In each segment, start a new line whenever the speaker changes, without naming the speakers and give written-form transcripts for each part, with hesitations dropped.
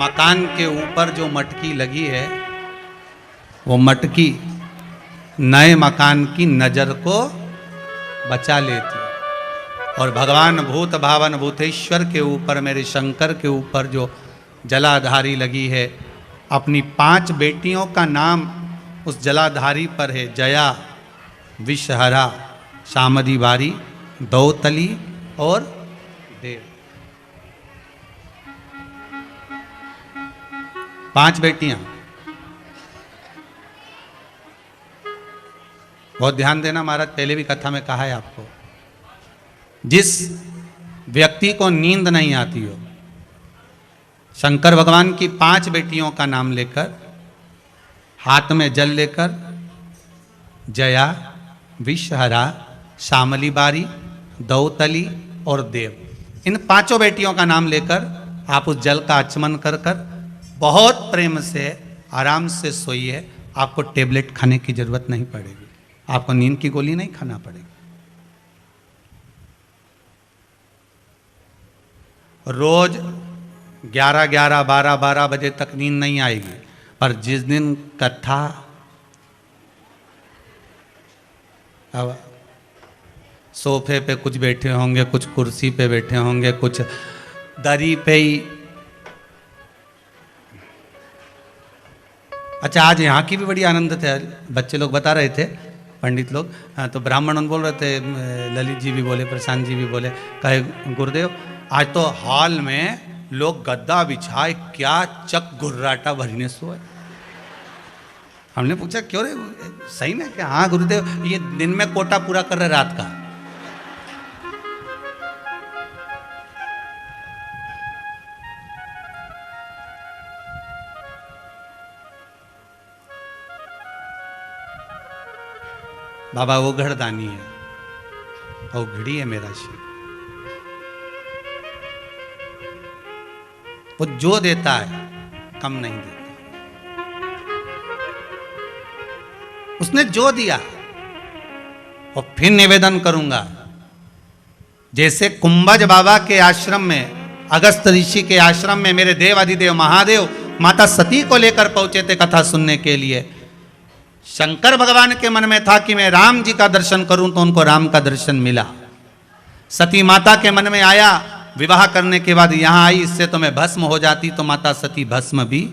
मकान के ऊपर जो मटकी लगी है वो मटकी नए मकान की नज़र को बचा लेती है। और भगवान भूत भावन भूतेश्वर के ऊपर, मेरे शंकर के ऊपर जो जलाधारी लगी है, अपनी 5 बेटियों का नाम उस जलाधारी पर है। जया, विषहरा, शामदी बारी, दौतली और देव। 5 बेटियां। बहुत ध्यान देना, महाराज पहले भी कथा में कहा है आपको, जिस व्यक्ति को नींद नहीं आती हो, शंकर भगवान की 5 बेटियों का नाम लेकर, हाथ में जल लेकर, जया, विषहरा, शामली बारी, दौतली और देव, इन 5 बेटियों का नाम लेकर आप उस जल का आचमन कर कर बहुत प्रेम से आराम से सोइए। आपको टेबलेट खाने की जरूरत नहीं पड़ेगी, आपको नींद की गोली नहीं खाना पड़ेगी। रोज 11-11, 12-12 बजे तक नींद नहीं आएगी, पर जिस दिन कथा, अब सोफे पे कुछ बैठे होंगे, कुछ कुर्सी पे बैठे होंगे, कुछ दरी पे ही। अच्छा, आज यहाँ की भी बड़ी आनंद थे, बच्चे लोग बता रहे थे, पंडित लोग, तो ब्राह्मण बोल रहे थे, ललित जी भी बोले, प्रशांत जी भी बोले, कहे गुरुदेव आज तो हॉल में लोग गद्दा बिछाए क्या चक गुर्राटा भरने सोए। हमने पूछा क्यों रे, सही में क्या? हाँ गुरुदेव, ये दिन में कोटा पूरा कर रहे रात का। बाबा वो घड़दानी है, वो घड़ी है मेरा शिव। वो जो देता है कम नहीं देता, उसने जो दिया और फिर निवेदन करूंगा। जैसे कुंभज बाबा के आश्रम में, अगस्त ऋषि के आश्रम में मेरे देव अधिदेव महादेव माता सती को लेकर पहुंचे थे कथा सुनने के लिए। शंकर भगवान के मन में था कि मैं राम जी का दर्शन करूं, तो उनको राम का दर्शन मिला। सती माता के मन में आया, विवाह करने के बाद यहां आई, इससे तो मैं भस्म हो जाती, तो माता सती भस्म भी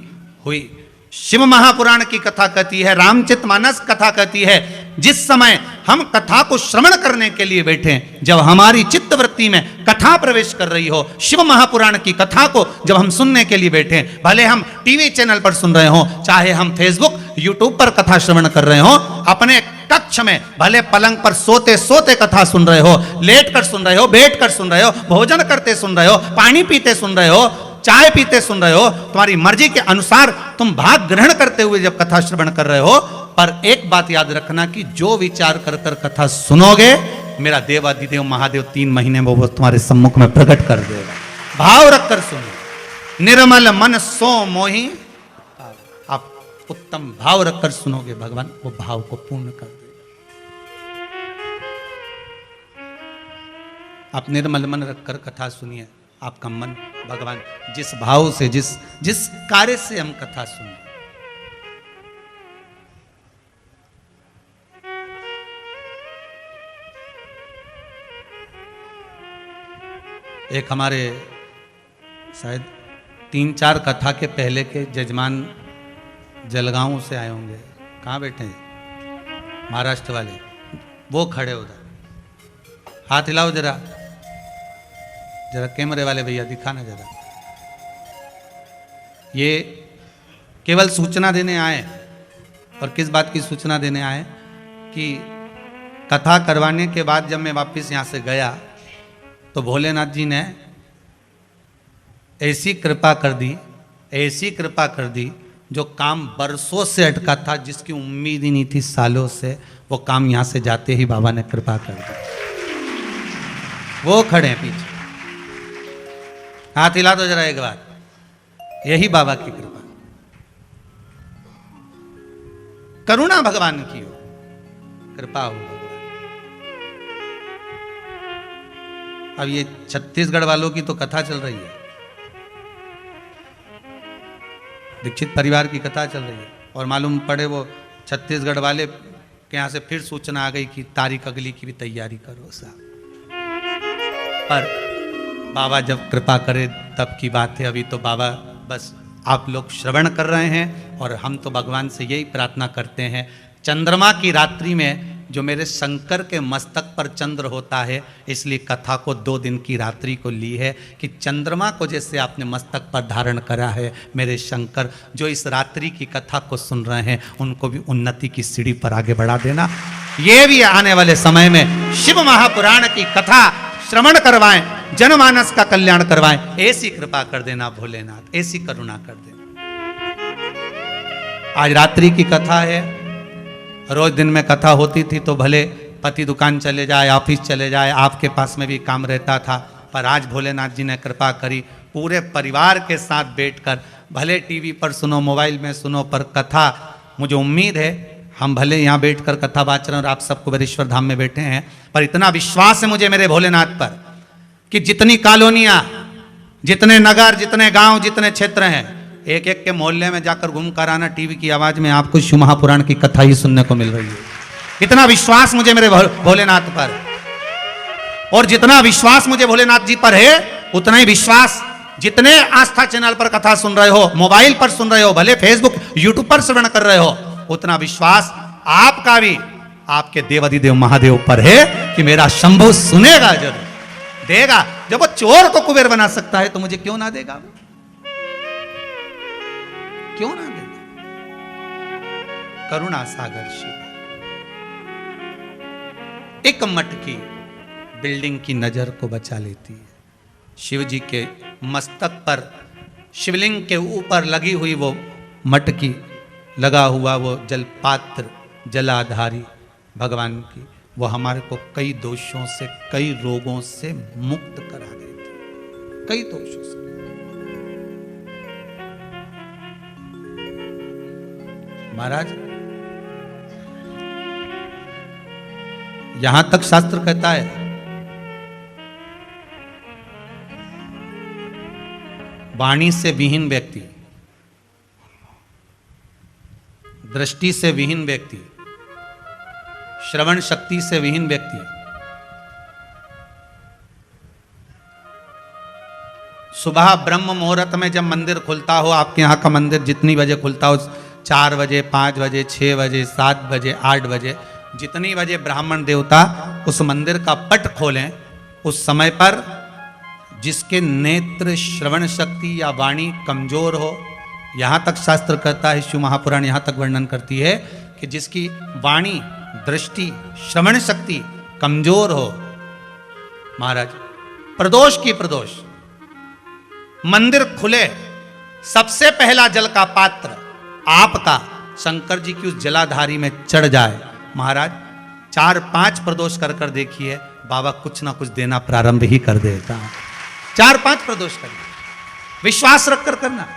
हुई। शिव महापुराण की कथा कहती है, रामचरितमानस कथा कहती है, जिस समय हम कथा को श्रवण करने के लिए बैठे, जब हमारी चित्तवृत्ति में कथा प्रवेश कर रही हो, शिव महापुराण की कथा को जब हम सुनने के लिए बैठे, भले हम टीवी चैनल पर सुन रहे हो, चाहे हम फेसबुक यूट्यूब पर कथा श्रवण कर रहे हो, अपने कक्ष में भले पलंग पर सोते सोते कथा सुन रहे हो, लेट कर सुन रहे हो, बैठ कर सुन रहे हो, भोजन करते सुन रहे हो, पानी पीते सुन रहे हो, चाय पीते सुन रहे हो, तुम्हारी मर्जी के अनुसार तुम भाग ग्रहण करते हुए जब कथा श्रवण कर रहे हो, पर एक बात याद रखना कि जो विचार कर कर कथा सुनोगे, मेरा देवाधिदेव महादेव 3 महीने में वो तुम्हारे सम्मुख में प्रकट कर देगा। भाव रखकर सुनो, निर्मल मन सो मोही। आप उत्तम भाव रखकर सुनोगे, भगवान वो भाव को पूर्ण कर देगा। आप निर्मल मन रखकर कथा सुनिए, आपका मन भगवान जिस भाव से, जिस कार्य से हम कथा सुने, एक हमारे शायद 3-4 कथा के पहले के जजमान जलगांव से आए होंगे, कहाँ बैठे हैं महाराष्ट्र वाले, वो खड़े उधर, हाथ हिलाओ जरा, जरा कैमरे वाले भैया दिखाना जरा। ये केवल सूचना देने आए, और किस बात की सूचना देने आए कि कथा करवाने के बाद जब मैं वापस यहाँ से गया, तो भोलेनाथ जी ने ऐसी कृपा कर दी, ऐसी कृपा कर दी, जो काम बरसों से अटका था, जिसकी उम्मीद ही नहीं थी सालों से, वो काम यहाँ से जाते ही बाबा ने कृपा कर दी। वो खड़े हैं पीछे, हाथ हिला दो जरा एक बार, यही बाबा की कृपा, करुणा भगवान की हो, कृपा हो भगवान। अब ये छत्तीसगढ़ वालों की तो कथा चल रही है, दीक्षित परिवार की कथा चल रही है और मालूम पड़े वो छत्तीसगढ़ वाले के यहाँ से फिर सूचना आ गई कि तारीख अगली की भी तैयारी करो साहब। पर बाबा जब कृपा करे तब की बात है, अभी तो बाबा बस आप लोग श्रवण कर रहे हैं और हम तो भगवान से यही प्रार्थना करते हैं, चंद्रमा की रात्रि में जो मेरे शंकर के मस्तक पर चंद्र होता है, इसलिए कथा को 2 दिन की रात्रि को ली है कि चंद्रमा को जैसे आपने मस्तक पर धारण करा है, मेरे शंकर जो इस रात्रि की कथा को सुन रहे हैं उनको भी उन्नति की सीढ़ी पर आगे बढ़ा देना। ये भी आने वाले समय में शिव महापुराण की कथा श्रवण करवाएं, जनमानस का कल्याण करवाएं, ऐसी कृपा कर देना भोलेनाथ, ऐसी करुणा कर देना। आज रात्रि की कथा है, रोज दिन में कथा होती थी तो भले पति दुकान चले जाए, ऑफिस चले जाए, आपके पास में भी काम रहता था, पर आज भोलेनाथ जी ने कृपा करी पूरे परिवार के साथ बैठकर, भले टीवी पर सुनो, मोबाइल में सुनो, पर कथा, मुझे उम्मीद है हम भले यहाँ बैठकर कथा बाच रहे हैं और आप सबको बरेश्वर धाम में बैठे हैं, पर इतना विश्वास है मुझे मेरे भोलेनाथ पर कि जितनी कॉलोनियाँ, जितने नगर, जितने गांव, जितने क्षेत्र हैं, एक एक के मोहल्ले में जाकर घूम कर आना, टीवी की आवाज में आपको शिव महापुराण की कथा ही सुनने को मिल रही है। इतना विश्वास मुझे मेरे भोलेनाथ पर, और जितना विश्वास मुझे भोलेनाथ जी पर है उतना ही विश्वास जितने आस्था चैनल पर कथा सुन रहे हो, मोबाइल पर सुन रहे हो, भले फेसबुक यूट्यूब पर श्रवण कर रहे हो, उतना विश्वास आपका भी आपके देवाधिदेव महादेव पर है कि मेरा शंभु सुनेगा, जरूर देगा। जब वो चोर को कुबेर बना सकता है तो मुझे क्यों ना देगा, वो क्यों ना देगा। करुणा सागर शिव। एक मटकी बिल्डिंग की नजर को बचा लेती है। शिव जी के मस्तक पर, शिवलिंग के ऊपर लगी हुई वो मटकी, लगा हुआ वो जलपात्र, जलाधारी भगवान की, वो हमारे को कई दोषों से, कई रोगों से मुक्त करा देती है, कई दोषों से। महाराज यहां तक शास्त्र कहता है, वाणी से विहीन व्यक्ति, दृष्टि से विहीन व्यक्ति, श्रवण शक्ति से विहीन व्यक्ति, सुबह ब्रह्म मुहूर्त में जब मंदिर खुलता हो, आपके यहाँ का मंदिर जितनी बजे खुलता हो, 4 बजे, 5 बजे, 6 बजे, 7 बजे, 8 बजे, जितनी बजे ब्राह्मण देवता उस मंदिर का पट खोलें, उस समय पर जिसके नेत्र, श्रवण शक्ति या वाणी कमजोर हो, यहाँ तक शास्त्र कहता है, शिव महापुराण यहाँ तक वर्णन करती है कि जिसकी वाणी, दृष्टि, श्रवण शक्ति कमजोर हो, महाराज प्रदोष की प्रदोष, मंदिर खुले, सबसे पहला जल का पात्र आपका शंकर जी की उस जलाधारी में चढ़ जाए, महाराज 4-5 प्रदोष कर कर देखिए, बाबा कुछ ना कुछ देना प्रारंभ ही कर देता। 4-5 प्रदोष करिए, विश्वास रखकर करना।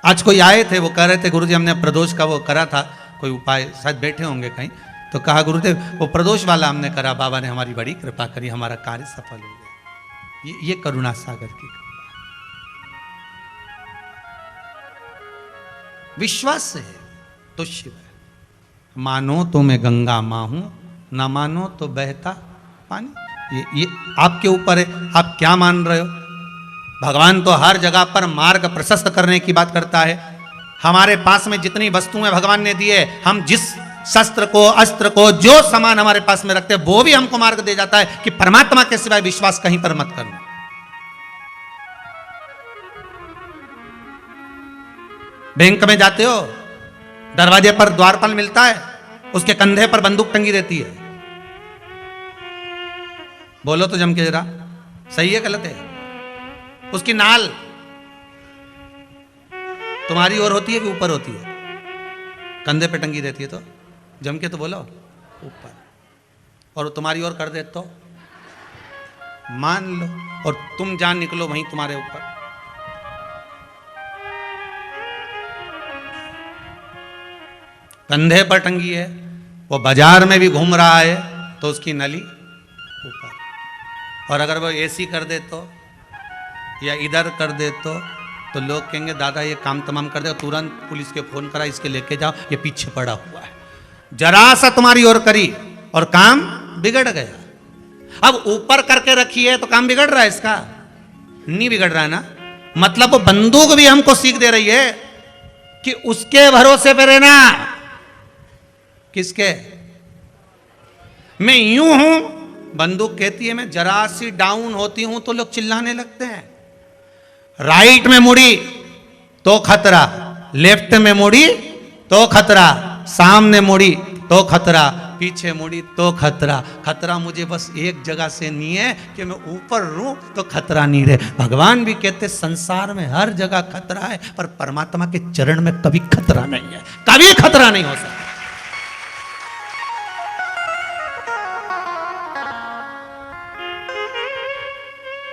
आज कोई आए थे, वो कह रहे थे गुरुजी हमने प्रदोष का वो करा था, कोई उपाय, शायद बैठे होंगे कहीं, तो कहा गुरुदेव वो प्रदोष वाला हमने करा, बाबा ने हमारी बड़ी कृपा करी, हमारा कार्य सफल हो गया। ये करुणा सागर की कृपा, विश्वास से है तो शिव है। मानो तो मैं गंगा मां हूं, ना मानो तो बहता पानी। ये आपके ऊपर है, आप क्या मान रहे हो। भगवान तो हर जगह पर मार्ग प्रशस्त करने की बात करता है। हमारे पास में जितनी वस्तुएं भगवान ने दी है, हम जिस शस्त्र को, अस्त्र को, जो सामान हमारे पास में रखते हैं, वो भी हमको मार्ग दे जाता है कि परमात्मा के सिवाय विश्वास कहीं पर मत करना। बैंक में जाते हो, दरवाजे पर द्वारपाल मिलता है, उसके कंधे पर बंदूक टंगी रहती है। बोलो तो जम के जरा, सही है गलत है। उसकी नाल तुम्हारी ओर होती है कि ऊपर होती है, कंधे पे टंगी रहती है, तो जम के तो बोलो ऊपर, और तुम्हारी ओर कर दे तो मान लो, और तुम जान निकलो वहीं तुम्हारे ऊपर। कंधे पर टंगी है, वो बाजार में भी घूम रहा है तो उसकी नली ऊपर, और अगर वो ऐसी कर दे तो या इधर कर दे तो लोग कहेंगे दादा ये काम तमाम कर देगा, तुरंत पुलिस के फोन करा, इसके लेके जाओ, ये पीछे पड़ा हुआ है। जरा सा तुम्हारी ओर करी और काम बिगड़ गया। अब ऊपर करके रखी है तो काम बिगड़ रहा है इसका? नहीं बिगड़ रहा है ना। मतलब वो बंदूक भी हमको सीख दे रही है कि उसके भरोसे पे रहना। किसके? मैं यूं हूं, बंदूक कहती है मैं जरा सी डाउन होती हूं तो लोग चिल्लाने लगते हैं। राइट में मुड़ी तो खतरा, लेफ्ट में मुड़ी तो खतरा, सामने मुड़ी तो खतरा, पीछे मुड़ी तो खतरा। खतरा मुझे बस एक जगह से नहीं है कि मैं ऊपर रहूं तो खतरा नहीं रहे। भगवान भी कहते संसार में हर जगह खतरा है, पर परमात्मा के चरण में कभी खतरा नहीं है, कभी खतरा नहीं हो सकता।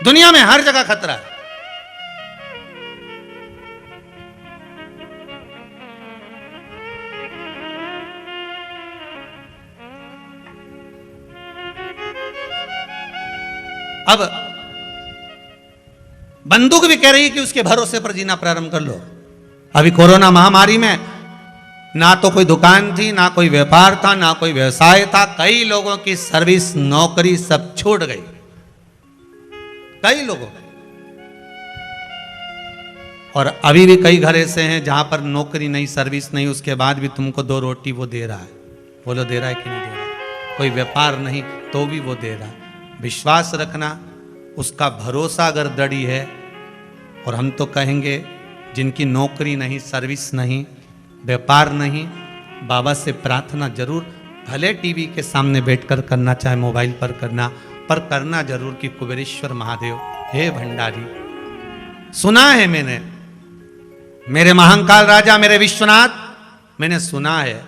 दुनिया में हर जगह खतरा है। अब बंदूक भी कह रही है कि उसके भरोसे पर जीना प्रारंभ कर लो। अभी कोरोना महामारी में ना तो कोई दुकान थी, ना कोई व्यापार था, ना कोई व्यवसाय था। कई लोगों की सर्विस नौकरी सब छूट गई, कई लोगों। और अभी भी कई घर ऐसे हैं जहां पर नौकरी नहीं, सर्विस नहीं, उसके बाद भी तुमको 2 रोटी वो दे रहा है। बोलो दे रहा है कि नहीं दे रहा है? कोई व्यापार नहीं तो भी वो दे रहा है। विश्वास रखना, उसका भरोसा अगर दृढ़ है। और हम तो कहेंगे जिनकी नौकरी नहीं, सर्विस नहीं, व्यापार नहीं, बाबा से प्रार्थना जरूर, भले टीवी के सामने बैठकर करना, चाहे मोबाइल पर करना, पर करना जरूर कि कुबेरेश्वर महादेव, हे भंडारी, सुना है मैंने, मेरे महाकाल राजा, मेरे विश्वनाथ, मैंने सुना है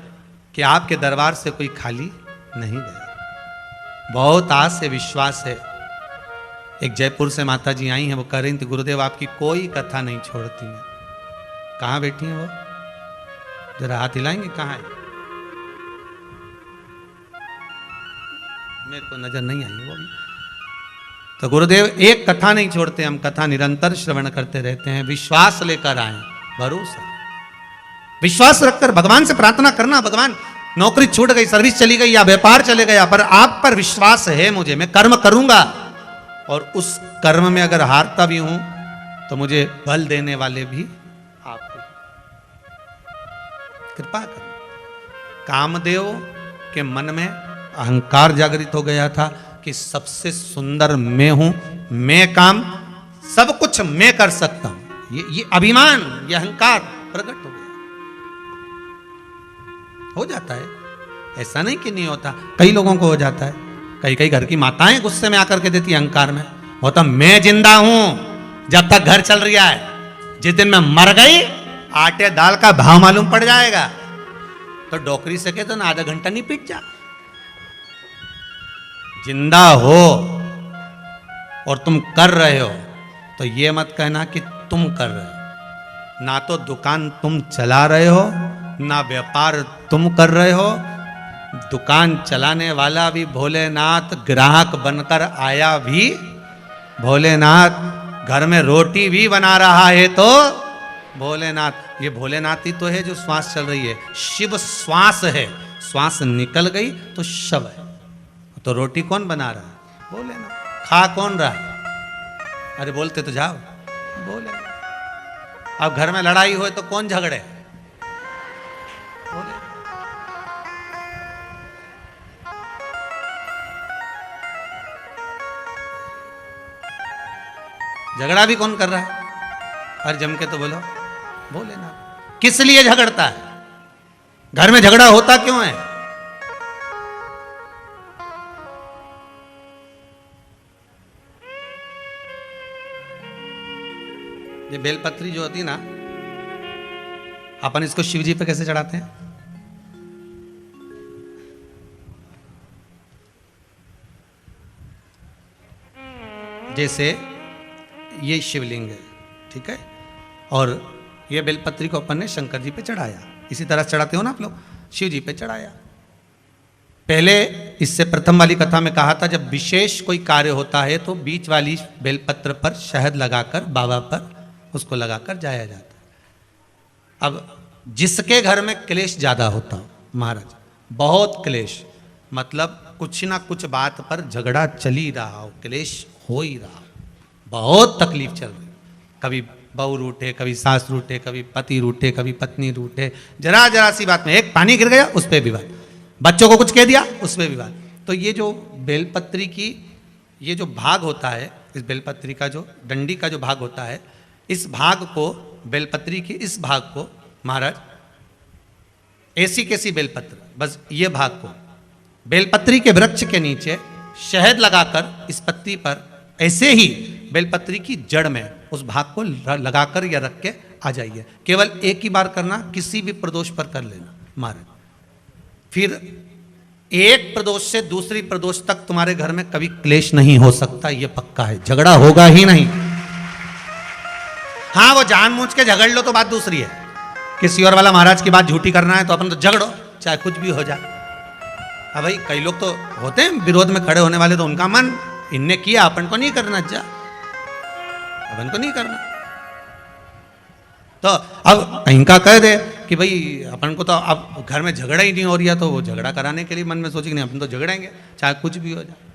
कि आपके दरबार से कोई खाली नहीं गया। बहुत आस से विश्वास है। एक जयपुर से माता जी आई हैं, वो कह रही थी गुरुदेव आपकी कोई कथा नहीं छोड़ती मैं। कहाँ बैठी हैं वो? जरा हाथ हिलाएंगे, कहाँ है? मेरे को नजर नहीं आई वो भी। तो गुरुदेव एक कथा नहीं छोड़ते, हम कथा निरंतर श्रवण करते रहते हैं। विश्वास लेकर आए, भरोसा, विश्वास रखकर भगवान से प्रार्थना करना, भगवान नौकरी छूट गई, सर्विस चली गई या व्यापार चले गया, पर आप पर विश्वास है मुझे, मैं कर्म करूंगा। और उस कर्म में अगर हारता भी हूं तो मुझे बल देने वाले भी आप हैं। कृपा कर। कामदेव के मन में अहंकार जागृत हो गया था कि सबसे सुंदर मैं हूं, मैं काम सब कुछ मैं कर सकता हूं। ये अभिमान, ये अहंकार प्रकट हो गया। हो जाता है, ऐसा नहीं कि नहीं होता, कई लोगों को हो जाता है। कई घर की माताएं गुस्से में आकर के देती अहंकार में, वो तो मैं जिंदा हूं जब तक घर चल रहा है, जिस दिन मैं मर गई आटे दाल का भाव मालूम पड़ जाएगा। तो डोकरी से कहते ना आधा घंटा नहीं पीट जा। जिंदा हो और तुम कर रहे हो तो ये मत कहना कि तुम कर रहे हो। ना तो दुकान तुम चला रहे हो, ना व्यापार तुम कर रहे हो। दुकान चलाने वाला भी भोलेनाथ, ग्राहक बनकर आया भी भोलेनाथ, घर में रोटी भी बना रहा है तो भोलेनाथ। ये भोलेनाथ ही तो है जो श्वास चल रही है। शिव श्वास है, श्वास निकल गई तो शव है। तो रोटी कौन बना रहा है? भोलेनाथ। खा कौन रहा है? अरे बोलते तो जाओ, भोलेनाथ। अब घर में लड़ाई हो तो कौन झगड़े? भोलेनाथ। झगड़ा भी कौन कर रहा है? और जम के तो बोलो भोलेनाथ। किस लिए झगड़ता है? घर में झगड़ा होता क्यों है? ये बेलपत्री जो होती ना, अपन इसको शिव जी पे कैसे चढ़ाते हैं? जैसे ये शिवलिंग है, ठीक है, और ये बेलपत्री को अपन ने शंकर जी पे चढ़ाया। इसी तरह चढ़ाते हो ना आप लोग, शिव जी पे चढ़ाया। पहले इससे प्रथम वाली कथा में कहा था, जब विशेष कोई कार्य होता है तो बीच वाली बेलपत्र पर शहद लगाकर बाबा पर उसको लगाकर जाया जाता है। अब जिसके घर में क्लेश ज्यादा होता हो महाराज, बहुत क्लेश, मतलब कुछ ना कुछ बात पर झगड़ा चल ही रहा हो, क्लेश हो ही रहा हो, बहुत तकलीफ चल रही, कभी बहू रूठे, कभी सास रूठे, कभी पति रूठे, कभी पत्नी रूठे, जरा जरा सी बात में एक पानी गिर गया उस पर विवाद, बच्चों को कुछ कह दिया उस पर विवाद। तो ये जो बेलपत्री की ये जो भाग होता है, इस बेलपत्री का जो डंडी का जो भाग होता है, इस भाग को, बेलपत्री की इस भाग को महाराज, ऐसी कैसी बेलपत्र, बस ये भाग को बेलपत्री के वृक्ष के नीचे शहद लगाकर इस पत्ती पर ऐसे ही बेलपत्री की जड़ में उस भाग को लगाकर या रख के आ जाइए। केवल एक ही बार करना, किसी भी प्रदोष पर कर लेना महाराज। फिर एक प्रदोष से दूसरी प्रदोष तक तुम्हारे घर में कभी क्लेश नहीं हो सकता, ये पक्का है, झगड़ा होगा ही नहीं। हाँ, वो जानबूझ के झगड़ लो तो बात दूसरी है, किसी और वाला महाराज की बात झूठी करना है तो अपन तो झगड़ो, चाहे कुछ भी हो जाए। अब भाई कई लोग तो होते हैं विरोध में खड़े होने वाले, तो उनका मन, इनने किया अपन को नहीं करना, जा अपन को नहीं करना। तो अब इनका कह दे कि भाई अपन को तो अब घर में झगड़ा ही नहीं हो रहा, तो वो झगड़ा कराने के लिए मन में सोचे कि नहीं अपन तो झगड़ेंगे चाहे कुछ भी हो जाए।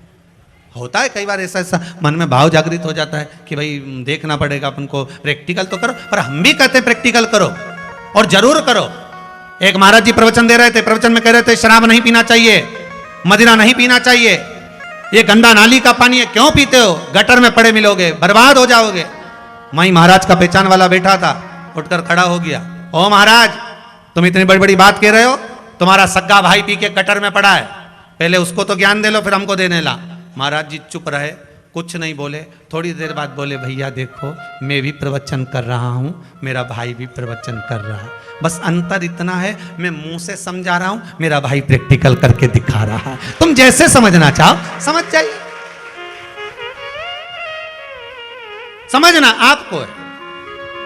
होता है कई बार ऐसा ऐसा मन में भाव जागृत हो जाता है कि भाई देखना पड़ेगा अपन को, प्रैक्टिकल तो करो। पर हम भी कहते हैं प्रैक्टिकल करो और जरूर करो। एक महाराज जी प्रवचन दे रहे थे, प्रवचन में कह रहे थे शराब नहीं पीना चाहिए, मदिरा नहीं पीना चाहिए, ये गंदा नाली का पानी है, क्यों पीते हो, गटर में पड़े मिलोगे, बर्बाद हो जाओगे। वहीं महाराज का पहचान वाला बैठा था, उठकर खड़ा हो गया, ओ महाराज तुम इतनी बड़ी बड़ी बात कह रहे हो, तुम्हारा सग्गा भाई पी के गटर में पड़ा है, पहले उसको तो ज्ञान दे लो फिर हमको देने ला। महाराज जी चुप रहे, कुछ नहीं बोले। थोड़ी देर बाद बोले, भैया देखो मैं भी प्रवचन कर रहा हूँ, मेरा भाई भी प्रवचन कर रहा है, बस अंतर इतना है मैं मुंह से समझा रहा हूँ, मेरा भाई प्रैक्टिकल करके दिखा रहा है। तुम जैसे समझना चाहो समझ जाइए, समझना आपको है,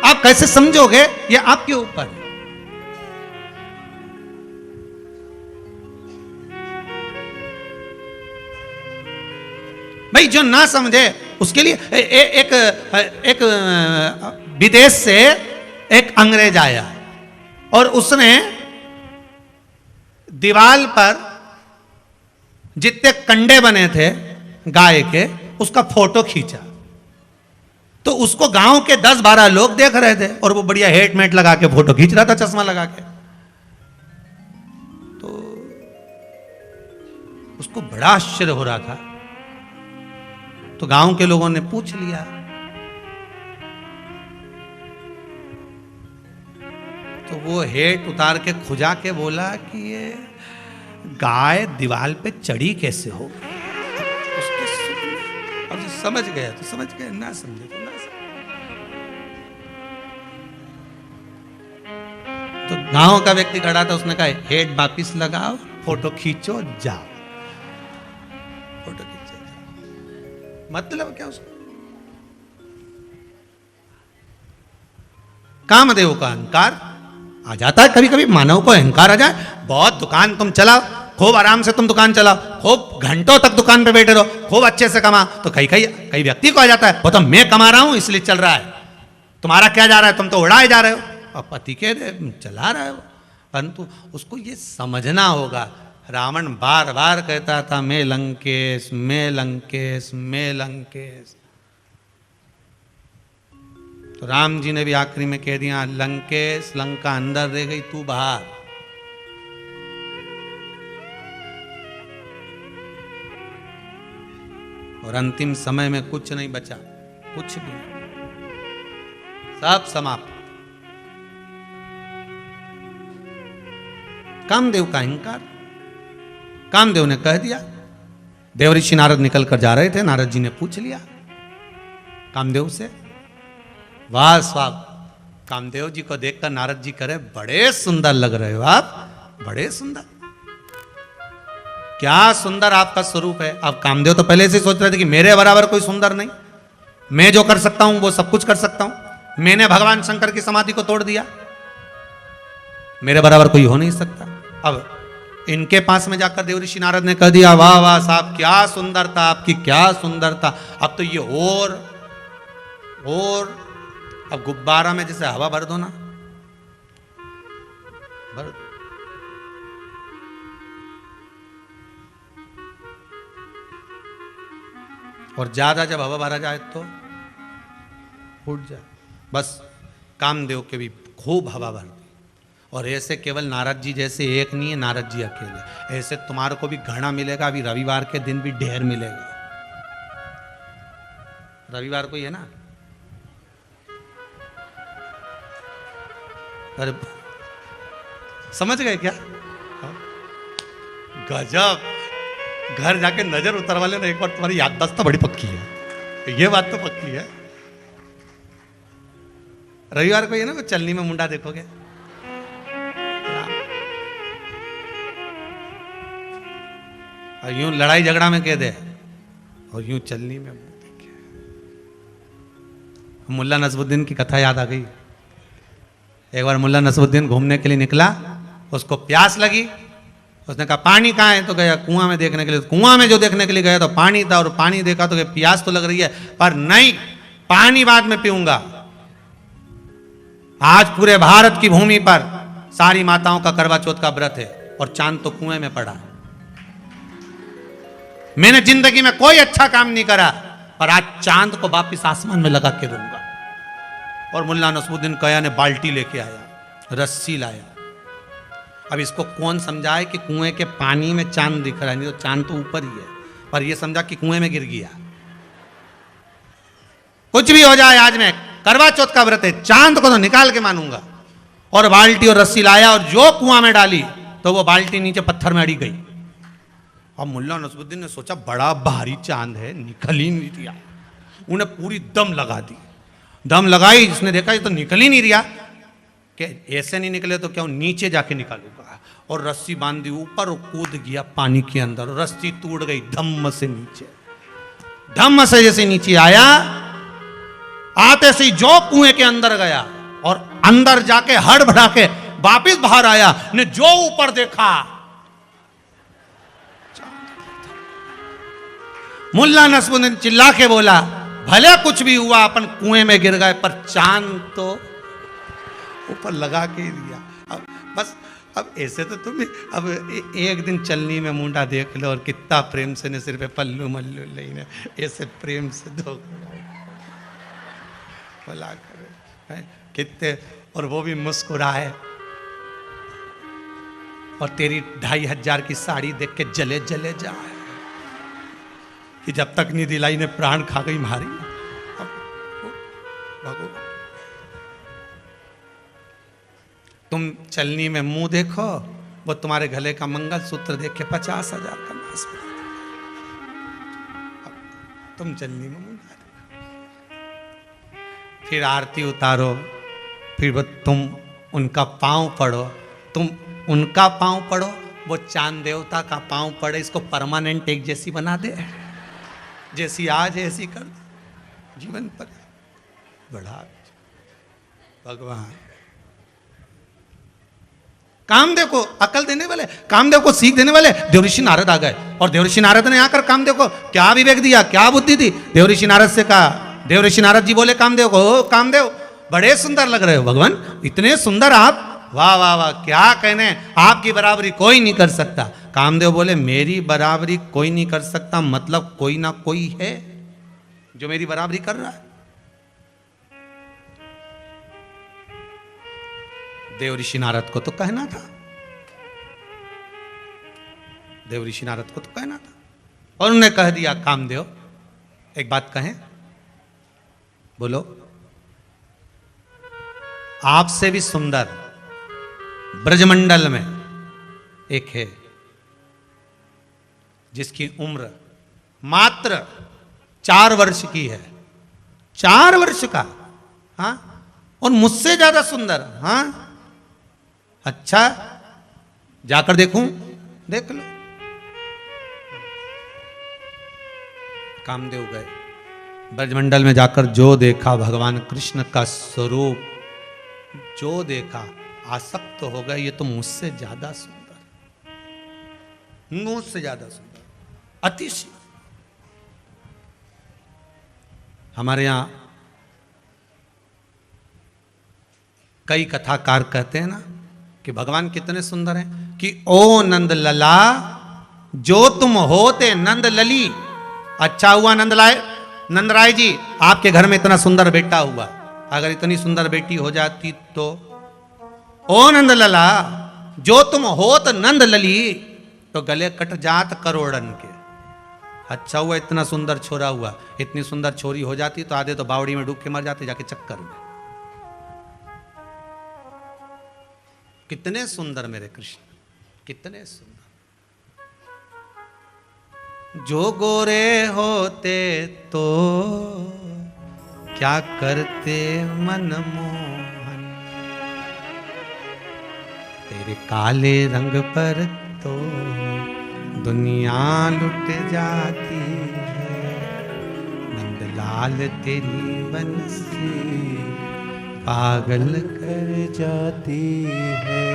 आप कैसे समझोगे ये आपके ऊपर है। भाई जो ना समझे उसके लिए एक विदेश से एक अंग्रेज आया और उसने दीवार पर जितने कंडे बने थे गाय के उसका फोटो खींचा, तो उसको गांव के 10-12 लोग देख रहे थे और वो बढ़िया हेटमेट लगा के फोटो खींच रहा था, चश्मा लगा के। तो उसको बड़ा आश्चर्य हो रहा था, तो गांव के लोगों ने पूछ लिया, तो वो हेट उतार के खुजा के बोला कि ये गाय दीवार पे चढ़ी कैसे हो गई। अब जो समझ गया तो समझ गया, ना समझे तो ना समझे। तो गांव का व्यक्ति खड़ा था, उसने कहा हेट वापिस लगाओ, फोटो खींचो, जाओ। फोटो खींचो, मतलब क्या उसको? कामदेव का अहंकार आ जाता है कभी कभी, मानव को अहंकार आ जाए। बहुत दुकान तुम चलाओ, खूब आराम से तुम दुकान चलाओ, खूब घंटों तक दुकान पे बैठे रहो, खूब अच्छे से कमा, तो कई व्यक्ति को आ जाता है वो तो मैं कमा रहा हूं इसलिए चल रहा है, तुम्हारा क्या जा रहा है, तुम तो उड़ाए जा रहे हो। और पति के चला रहा है वो, परंतु उसको ये समझना होगा। रावण बार बार कहता था मैं लंकेश, मैं लंकेश, मैं लंकेश। तो राम जी ने भी आखिरी में कह दिया, लंकेश लंका अंदर रह गई, तू बाहर। और अंतिम समय में कुछ नहीं बचा, कुछ भी, सब समाप्त। कामदेव का अहंकार, कामदेव ने कह दिया। देवऋषि नारद निकल कर जा रहे थे, नारद जी ने पूछ लिया कामदेव से, वाह स्वाब। कामदेव जी को देखकर नारद जी करे, बड़े सुंदर लग रहे हो आप, बड़े सुंदर, क्या सुंदर आपका स्वरूप है। अब कामदेव तो पहले से ही सोच रहे थे कि मेरे बराबर कोई सुंदर नहीं, मैं जो कर सकता हूं वो सब कुछ कर सकता हूं, मैंने भगवान शंकर की समाधि को तोड़ दिया, मेरे बराबर कोई हो नहीं सकता। अब इनके पास में जाकर देवऋषि नारद ने कह दिया, वाह वाह साहब, क्या सुंदरता आपकी, क्या सुंदरता। अब तो ये और अब गुब्बारा में जैसे हवा भर दो ना, भर। और ज्यादा जब हवा भरा जाए तो फूट जाए। बस कामदेव के भी खूब हवा भर दी। और ऐसे केवल नारद जी जैसे एक नहीं है, नारद जी अकेले, ऐसे तुम्हारे को भी घना मिलेगा। अभी रविवार के दिन भी ढेर मिलेगा। रविवार को ही है ना? अरे समझ गए क्या? गजब। घर जाके नजर उतरवा लेना एक बार, तुम्हारी याददाश्त तो बड़ी पक्की है। ये बात तो पक्की है। रविवार को ये ना चलनी में मुंडा देखोगे, और यूं लड़ाई झगड़ा में कह दे, और यूं चलनी में देखे। मुल्ला नसरुद्दीन की कथा याद आ गई। एक बार मुल्ला नसरुद्दीन घूमने के लिए निकला, उसको प्यास लगी। उसने कहा पानी कहाँ है? तो गया कुआं में देखने के लिए। कुआं में जो देखने के लिए गया तो पानी था, और पानी देखा तो प्यास तो लग रही है, पर नहीं, पानी बाद में पीऊंगा। आज पूरे भारत की भूमि पर सारी माताओं का करवा चौथ का व्रत है, और चांद तो कुएं में पड़ा। मैंने जिंदगी में कोई अच्छा काम नहीं करा, पर आज चांद को वापिस आसमान में लगा के दूंगा। और मुल्ला नसरुद्दीन कया ने बाल्टी लेके आया, रस्सी लाया। अब इसको कौन समझाए कि कुएं के पानी में चांद दिख रहा है? नहीं तो चांद तो ऊपर ही है, पर यह समझा कि कुएं में गिर गया। कुछ भी हो जाए, आज मैं करवा चौथ का व्रत है, चांद को तो निकाल के मानूंगा। और बाल्टी और रस्सी लाया, और जो कुआं में डाली तो वो बाल्टी नीचे पत्थर में अड़ी गई। अब मुल्ला नसरुद्दीन ने सोचा बड़ा भारी चांद है, निकल ही नहीं दिया। उन्हें पूरी दम लगा दी। दम लगाई, जिसने देखा ये तो निकल ही नहीं रहा, कि ऐसे नहीं निकले तो क्या नीचे जाके निकालूंगा। और रस्सी बांधी ऊपर, और कूद गया पानी के अंदर, और रस्सी टूट गई धम्म से नीचे। धम्म से जैसे नीचे आया, आते से जो कुएं के अंदर गया, और अंदर जाके हड़बड़ा के वापिस बाहर आया, ने जो ऊपर देखा, मुल्ला नसरुद्दीन चिल्ला के बोला, भले कुछ भी हुआ, अपन कुएं में गिर गए, पर चांद तो ऊपर लगा के ही दिया। अब बस, अब ऐसे तो तुम अब एक दिन चलनी में मुंडा देख लो, और कितना प्रेम से ने सिर पे पल्लू मल्लू लेने, ऐसे प्रेम से दो बोला करे कितने, और वो भी मुस्कुराए, और तेरी 2500 की साड़ी देख के जले जले जाए कि जब तक नहीं दिलाई ने प्राण खा गई मारी। भगवान, तुम चलनी में मुंह देखो, वो तुम्हारे गले का मंगलसूत्र देख के 50,000 का नाश बना दे। तुम चलनी में मुंह देखो, फिर आरती उतारो, फिर वो तुम उनका पांव पढ़ो, तुम उनका पांव पढ़ो, वो चांद देवता का पांव पढ़े। इसको परमानेंट एक जैसी बना दे, जैसी आज है ऐसी कर दे जीवन पर। बड़ा भगवान कामदेव को अकल देने वाले, कामदेव को सीख देने वाले देवऋषि नारद आ गए। और देवऋषि नारद ने आकर कामदेव को क्या विवेक दिया, क्या बुद्धि दी। देवऋषि नारद से कहा, देवऋषि नारद जी बोले कामदेव को, कामदेव बड़े सुंदर लग रहे हो भगवान, इतने सुंदर आप, वाह वाह वाह, क्या कहने, आपकी बराबरी कोई नहीं कर सकता। कामदेव बोले मेरी बराबरी कोई नहीं कर सकता, मतलब कोई ना कोई है जो मेरी बराबरी कर रहा है। देवऋषि नारद को तो कहना था, देवऋषि नारद को तो कहना था, और उन्होंने कह दिया। कामदेव एक बात कहें, बोलो। आपसे भी सुंदर ब्रजमंडल में एक है, जिसकी उम्र मात्र 4 वर्ष की है। 4 वर्ष का, हाँ, और मुझसे ज्यादा सुंदर। हाँ, अच्छा, जाकर देखूं? देख लो। कामदेव गए, ब्रजमंडल में जाकर जो देखा भगवान कृष्ण का स्वरूप, जो देखा, आसक्त हो गए, ये तो मुझसे ज्यादा सुंदर। मुझसे ज्यादा सुंदर, अतिशय। हमारे यहां कई कथाकार कहते हैं ना कि भगवान कितने सुंदर हैं कि ओ नंद लला जो तुम होते नंद लली। अच्छा हुआ नंद राय जी आपके घर में इतना सुंदर बेटा हुआ, अगर इतनी सुंदर बेटी हो जाती तो। ओ नंद लला जो तुम होत नंद लली तो गले कट जात करोड़न के। अच्छा हुआ इतना सुंदर छोरा हुआ, इतनी सुंदर छोरी हो जाती तो आधे तो बावड़ी में डूब के मर जाते जाके चक्कर में। कितने सुंदर मेरे कृष्ण, कितने सुंदर। जो गोरे होते तो क्या करते मनमोहन, तेरे काले रंग पर तो दुनिया लुट जाती है। नंदलाल तेरी बंसी पागल कर जाती है।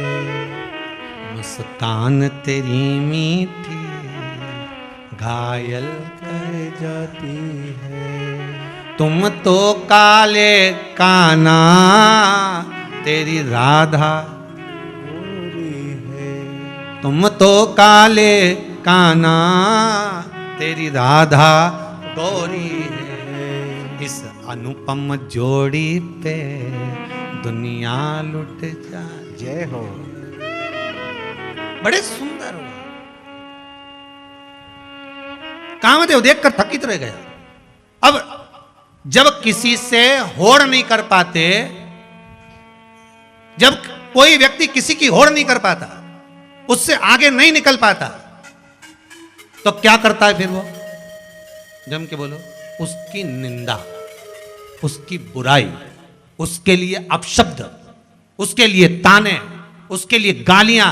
मुस्कान तेरी मीठी घायल कर जाती है। तुम तो काले काना तेरी राधा गोरी है। तुम तो काले काना तेरी राधा गौरी है। इस अनुपम जोड़ी पे दुनिया लुट जा। जय हो। बड़े सुंदर हुआ। कामदेव देखकर थकित रह गया। अब जब किसी से होड़ नहीं कर पाते, जब कोई व्यक्ति किसी की होड़ नहीं कर पाता, उससे आगे नहीं निकल पाता, तो क्या करता है फिर वो? जम के बोलो, उसकी निंदा, उसकी बुराई, उसके लिए अपशब्द, उसके लिए ताने, उसके लिए गालियां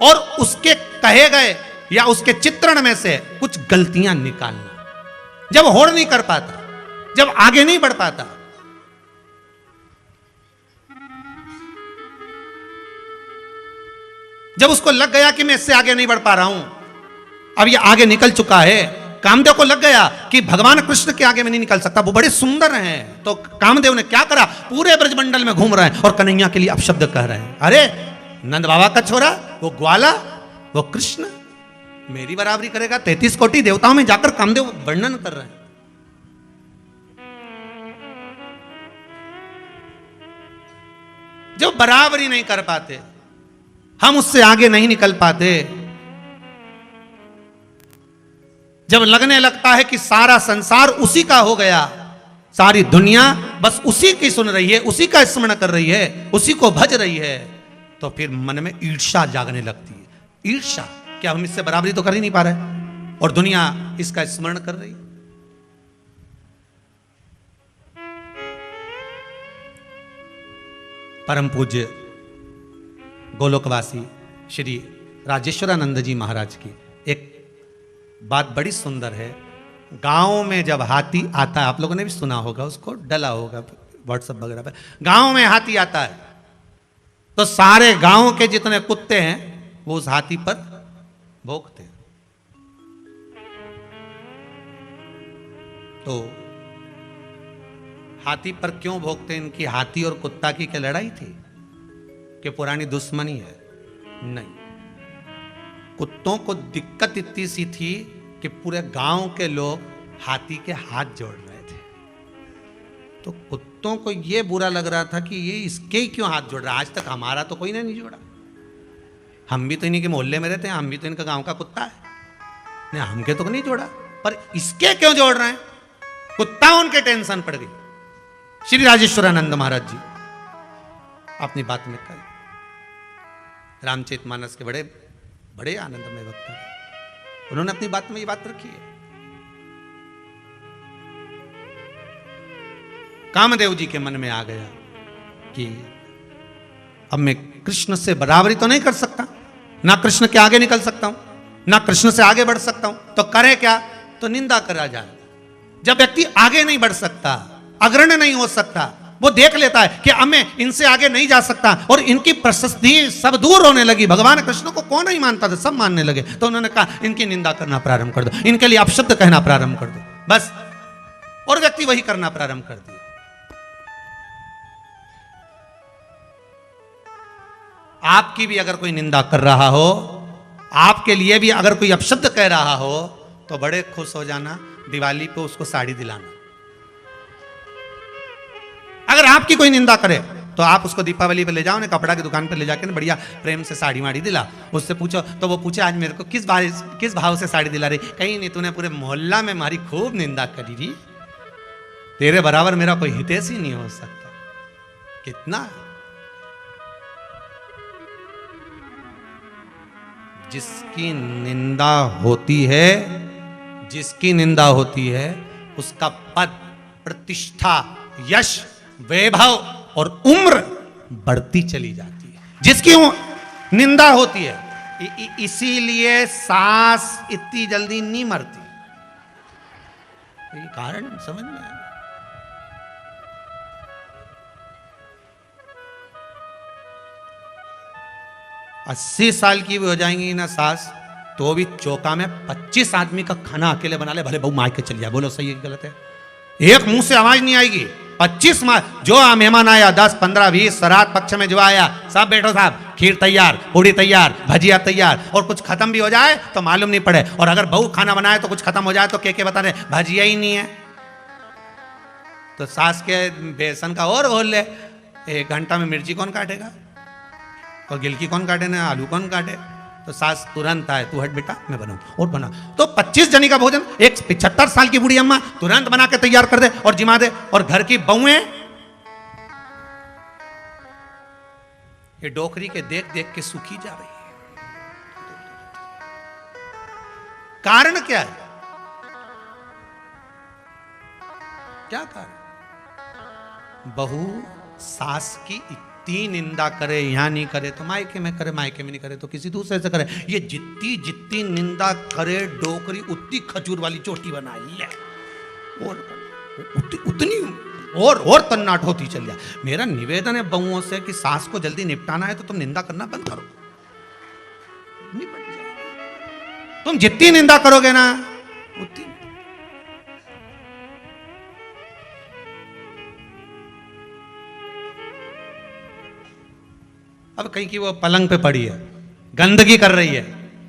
और उसके कहे गए या उसके चित्रण में से कुछ गलतियां निकालना। जब होड़ नहीं कर पाता, जब आगे नहीं बढ़ पाता, जब उसको लग गया कि मैं इससे आगे नहीं बढ़ पा रहा हूं, अब ये आगे निकल चुका है, कामदेव को लग गया कि भगवान कृष्ण के आगे में नहीं निकल सकता, वो बड़े सुंदर हैं, तो कामदेव ने क्या करा, पूरे ब्रजमंडल में घूम रहे हैं और कन्हैया के लिए अपशब्द कह रहे हैं। अरे नंद बाबा का छोरा, वो ग्वाला, वो कृष्ण मेरी बराबरी करेगा। 33 कोटि देवताओं में जाकर कामदेव वर्णन कर रहे हैं। जो बराबरी नहीं कर पाते, हम उससे आगे नहीं निकल पाते, जब लगने लगता है कि सारा संसार उसी का हो गया, सारी दुनिया बस उसी की सुन रही है, उसी का स्मरण कर रही है, उसी को भज रही है, तो फिर मन में ईर्ष्या जागने लगती है। ईर्ष्या, क्या हम इससे बराबरी तो कर ही नहीं पा रहे और दुनिया इसका स्मरण कर रही। परम पूज्य गोलोकवासी श्री राजेश्वरानंद जी महाराज की एक बात बड़ी सुंदर है। गांव में जब हाथी आता है, आप लोगों ने भी सुना होगा, उसको डला होगा व्हाट्सएप वगैरह पे, गांव में हाथी आता है तो सारे गांव के जितने कुत्ते हैं वो उस हाथी पर भौंकते हैं। तो हाथी पर क्यों भौंकते? इनकी हाथी और कुत्ता की क्या लड़ाई थी कि पुरानी दुश्मनी है? नहीं, कुत्तों को दिक्कत इतनी सी थी कि पूरे गांव के लोग हाथी के हाथ जोड़ रहे थे, तो कुत्तों को यह बुरा लग रहा था कि ये इसके ही क्यों हाथ जोड़ रहा है, आज तक हमारा तो कोई ने नहीं जोड़ा, हम भी तो इन्हीं के मोहल्ले में रहते हैं, हम भी तो इनका गांव का कुत्ता है, नहीं हमके तो नहीं जोड़ा, पर इसके क्यों जोड़ रहे हैं? कुत्ता उनके टेंशन पड़ गई। श्री राजेश्वरानंद महाराज जी अपनी बात में कल रामचरितमानस के बड़े बड़े आनंदमय वक्ता है, उन्होंने अपनी बात में ये बात रखी है। कामदेव जी के मन में आ गया कि अब मैं कृष्ण से बराबरी तो नहीं कर सकता, ना कृष्ण के आगे निकल सकता हूं, ना कृष्ण से आगे बढ़ सकता हूं, तो करे क्या? तो निंदा करा जाए। जब व्यक्ति आगे नहीं बढ़ सकता, अग्रणी नहीं हो सकता, वो देख लेता है कि अब मैं इनसे आगे नहीं जा सकता, और इनकी प्रशस्ति सब दूर होने लगी। भगवान कृष्ण को कौन नहीं मानता था, सब मानने लगे। तो उन्होंने कहा इनकी निंदा करना प्रारंभ कर दो, इनके लिए अपशब्द कहना प्रारंभ कर दो, बस। और व्यक्ति वही करना प्रारंभ कर दिया। आपकी भी अगर कोई निंदा कर रहा हो, आपके लिए भी अगर कोई अपशब्द कह रहा हो, तो बड़े खुश हो जाना, दिवाली पे उसको साड़ी दिलाना। अगर आपकी कोई निंदा करे तो आप उसको दीपावली पे ले जाओ, ने कपड़ा की दुकान पे ले जाकर बढ़िया प्रेम से साड़ी वाड़ी दिला। उससे पूछो तो वो पूछे आज मेरे को किस भाव से साड़ी दिला रही? कहीं नहीं, तूने पूरे मोहल्ला में हमारी खूब निंदा करी रही, तेरे बराबर मेरा कोई हितैषी ही नहीं हो सकता। कितना जिसकी निंदा होती है, जिसकी निंदा होती है, उसका पद, प्रतिष्ठा, यश, वैभव और उम्र बढ़ती चली जाती है, जिसकी निंदा होती है। इसीलिए सास इतनी जल्दी नहीं मरती, ये कारण समझ में आया। 80 साल की भी हो जाएंगी ना सास, तो भी चौका में 25 आदमी का खाना अकेले बना ले, भले बहु मार के चल जाए। बोलो सही है गलत है? एक मुंह से आवाज नहीं आएगी। 25 जो मेहमान आया, 10, 15, 20 श्राद्ध पक्ष में जो आया, सब बैठो साहब, खीर तैयार, पूड़ी तैयार, भजिया तैयार, और कुछ खत्म भी हो जाए तो मालूम नहीं पड़े। और अगर बहू खाना बनाए तो कुछ खत्म हो जाए तो के बता रहे भजिया ही नहीं है, तो सास के बेसन का और घोल ले। 1 घंटा में मिर्ची कौन काटेगा, और गिलकी कौन काटे ना आलू कौन काटे? तो सास तुरंत आए, तू हट बेटा मैं बनाऊं और बना। तो 25 जनी का भोजन एक 75 साल की बूढ़ी अम्मा तुरंत बना के तैयार कर दे और जिमा दे। और घर की बहुएं ये डोकरी के देख देख के सूखी जा रही है। कारण क्या है? क्या कारण? बहू सास की इतनी निंदा करे, यहां नहीं करे तो मायके में करे, मायके में नहीं करे तो किसी दूसरे से करे। ये जितनी जितनी निंदा करे डोकरी उतनी खजूर वाली चोटी बनाई है, और उतनी और तन्नाट होती चल जाए। मेरा निवेदन है बहुओं से कि सास को जल्दी निपटाना है तो तुम निंदा करना बंद करो, निपट जाए। तुम जितनी निंदा करोगे ना उतनी। अब कहीं की वो पलंग पे पड़ी है, गंदगी कर रही है,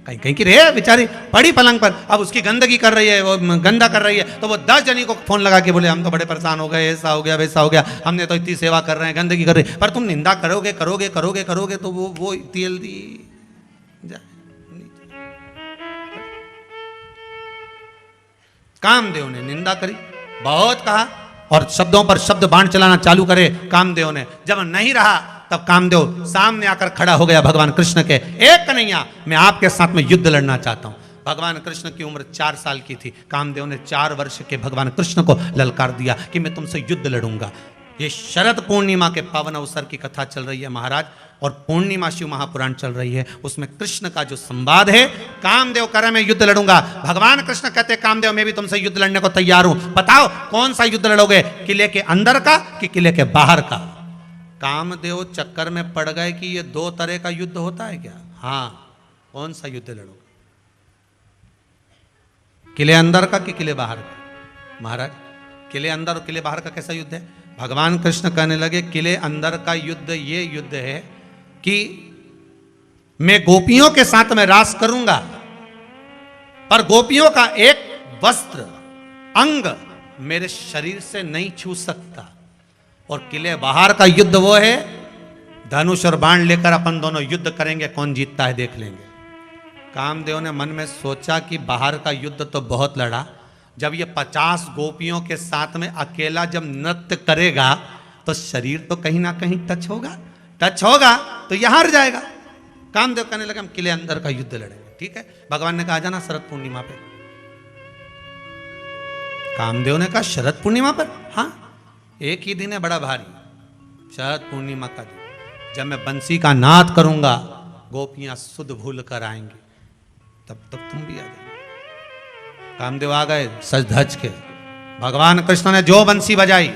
कहीं कहीं की रे बेचारी पड़ी पलंग पर, अब उसकी गंदगी कर रही है, वो गंदा कर रही है, तो वो 10 जनी को फोन लगा के बोले हम तो बड़े परेशान हो गए, ऐसा हो गया वैसा हो गया, हमने तो इतनी सेवा कर रहे हैं, गंदगी कर रही। पर तुम निंदा करोगे करोगे करोगे करोगे तो वो इतनी जल्दी कामदेव ने निंदा करी, बहुत कहा, और शब्दों पर शब्द बाण चलाना चालू करे कामदेव ने। जब नहीं रहा तब कामदेव सामने आकर खड़ा हो गया भगवान कृष्ण के। एक कन्हैया, मैं आपके साथ में युद्ध लड़ना चाहता हूं। भगवान कृष्ण की उम्र 4 साल की थी। कामदेव ने 4 वर्ष के भगवान कृष्ण को ललकार दिया कि मैं तुमसे युद्ध लड़ूंगा। ये शरद पूर्णिमा के पावन अवसर की कथा चल रही है महाराज, और पूर्णिमा शिव महापुराण चल रही है, उसमें कृष्ण का जो संवाद है। कामदेव कह रहे मैं युद्ध लड़ूंगा, भगवान कृष्ण कहते कामदेव मैं भी तुमसे युद्ध लड़ने को तैयार हूं, बताओ कौन सा युद्ध लड़ोगे, किले के अंदर का कि किले के बाहर का? कामदेव चक्कर में पड़ गए कि ये 2 तरह का युद्ध होता है क्या? हाँ, कौन सा युद्ध लड़ोगे, किले अंदर का कि किले बाहर का? महाराज किले अंदर और किले बाहर का कैसा युद्ध है? भगवान कृष्ण कहने लगे किले अंदर का युद्ध ये युद्ध है कि मैं गोपियों के साथ में रास करूंगा, पर गोपियों का एक वस्त्र अंग मेरे शरीर से नहीं छू सकता। और किले बाहर का युद्ध वो है धनुष और बाण लेकर अपन दोनों युद्ध करेंगे, कौन जीतता है देख लेंगे। कामदेव ने मन में सोचा कि बाहर का युद्ध तो बहुत लड़ा, जब ये 50 गोपियों के साथ में अकेला जब नृत्य करेगा तो शरीर तो कहीं ना कहीं टच होगा तो यह हार जाएगा। कामदेव कहने लगे हम किले अंदर का युद्ध लड़ेंगे। ठीक है, भगवान ने कहा जाना शरद पूर्णिमा पे। कामदेव ने कहा शरद पूर्णिमा पर? हाँ, एक ही दिन है बड़ा भारी, शरद पूर्णिमा का दिन, जब मैं बंसी का नाद करूंगा गोपियां सुध भूल कर आएंगी, तब तक तुम भी आ जाओ। कामदेव आ गए सज धज के। भगवान कृष्ण ने जो बंसी बजाई,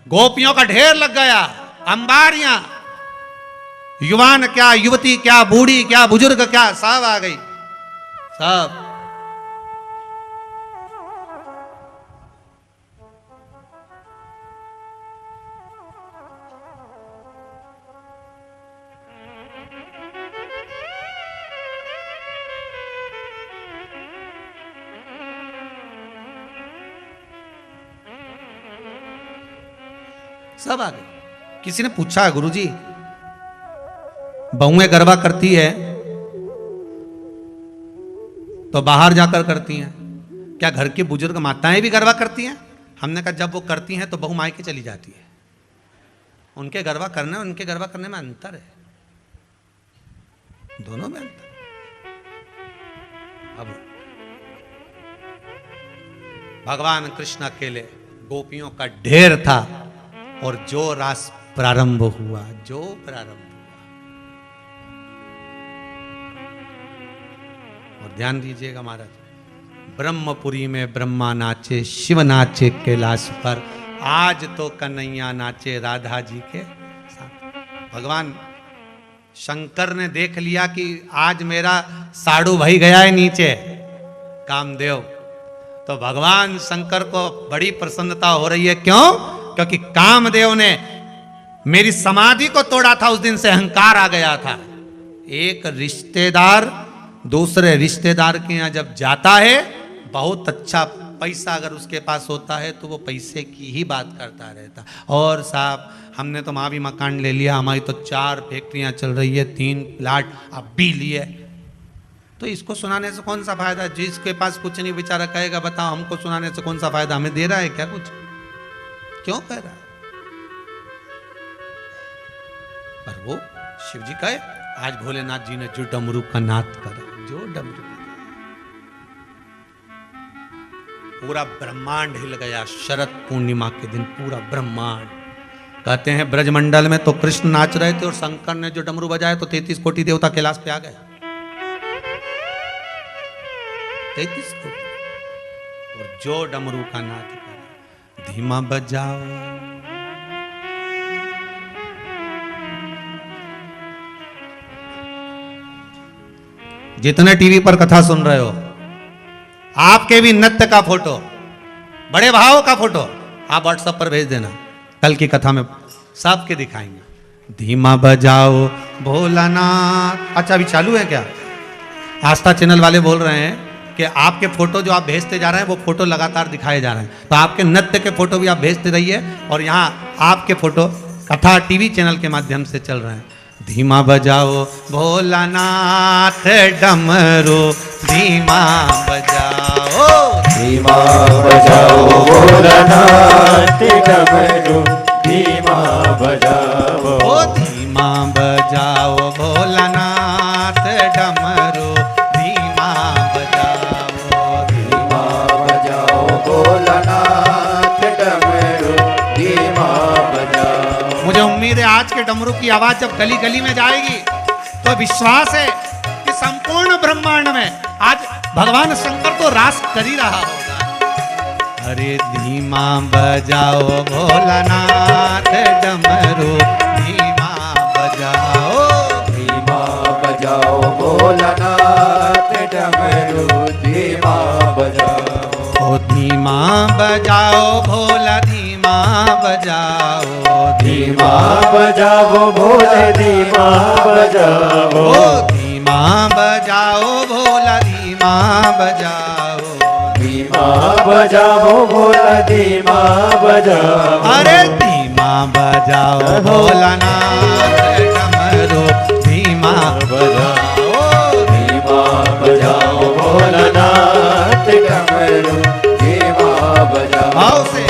गोपियों का ढेर लग गया, अंबारियां, युवान क्या, युवती क्या, बूढ़ी क्या, बुजुर्ग क्या, सब आ गई, सब। सब आ गए। किसी ने पूछा, गुरुजी बहुएं गरबा करती है तो बाहर जाकर करती हैं, क्या घर की बुजुर्ग माताएं भी गरबा करती हैं? हमने कहा जब वो करती हैं तो बहू मायके चली जाती है। उनके गरबा करने और उनके गरबा करने में अंतर है, दोनों में अंतर। अब भगवान कृष्ण अकेले, गोपियों का ढेर था, और जो रास प्रारंभ हुआ, जो प्रारंभ हुआ। और ध्यान दीजिएगा महाराज, ब्रह्मपुरी में ब्रह्मा नाचे, शिव नाचे कैलाश पर, आज तो कन्हैया नाचे राधा जी के साथ। भगवान शंकर ने देख लिया कि आज मेरा साड़ू भाई गया है नीचे, कामदेव, तो भगवान शंकर को बड़ी प्रसन्नता हो रही है। क्यों? क्योंकि कामदेव ने मेरी समाधि को तोड़ा था, उस दिन से अहंकार आ गया था। एक रिश्तेदार दूसरे रिश्तेदार के यहाँ जब जाता है, बहुत अच्छा पैसा अगर उसके पास होता है तो वो पैसे की ही बात करता रहता। और साहब हमने तो वहाँ भी मकान ले लिया, हमारी तो 4 फैक्ट्रियाँ चल रही है, 3 प्लाट अब भी लिए, तो इसको सुनाने से कौन सा फायदा? जिसके पास कुछ नहीं बेचारा कहेगा बताओ हमको सुनाने से कौन सा फायदा, हमें दे रहा है क्या कुछ? क्यों कह रहा है? पर वो शिव जी कहे, आज भोलेनाथ जी ने जो डमरू का नाद करा, जो डमरू, पूरा ब्रह्मांड हिल गया। शरद पूर्णिमा के दिन पूरा ब्रह्मांड, कहते हैं ब्रजमंडल में तो कृष्ण नाच रहे थे और शंकर ने जो डमरू बजाया तो 33 कोटि देवता कैलाश पे आ गए। 33 कोटि, और जो डमरू का नाद करा, धीमा बजाओ, जितने टीवी पर कथा सुन रहे हो, आपके भी नृत्य का फोटो, बड़े भाव का फोटो आप व्हाट्सएप पर भेज देना, कल की कथा में सबके दिखाएंगे। धीमा बजाओ भोलानाथ। अच्छा अभी चालू है क्या? आस्था चैनल वाले बोल रहे हैं कि आपके फोटो जो आप भेजते जा रहे हैं वो फोटो लगातार दिखाए जा रहे हैं, तो आपके नृत्य के फोटो भी आप भेजते रहिए, और यहाँ आपके फोटो कथा टीवी चैनल के माध्यम से चल रहे हैं। धीमा बजाओ भोलानाथ डमरू, धीमा बजाओ,
धीमा बजाओ भोलानाथ डमरू, धीमा बजाओ,
ओ धीमा बजाओ भोलानाथ डमरू, धीमा बजाओ,
धीमा बजाओ भोलानाथ डमरू, धीमा बजाओ।
मुझे उम्मीद है आज के डमरू की आवाज जब गली गली में जाएगी तो विश्वास है कि संपूर्ण ब्रह्मांड में आज भगवान शंकर तो रास कर ही रहा होगा। अरे धीमा बजाओ भोलानाथ डमरू, धीमा बजाओ,
धीमा बजाओ भोलानाथ डमरू, धीमा बजाओ,
ओ धीमा बजाओ भोला, धीमा बजाओ,
धीमा बजाओ भोले, धीमा बजाओ,
ओ धीमा बजाओ भोला, धीमा बजाओ,
धीमा बजाओ भोला, धीमा बजाओ,
अरे धीमा बजाओ भोलानाथ डमरू, धीमा
बजाओ, धीमा बजाओ भोलानाथ डमरू, धीमा बजाओ।
भाव से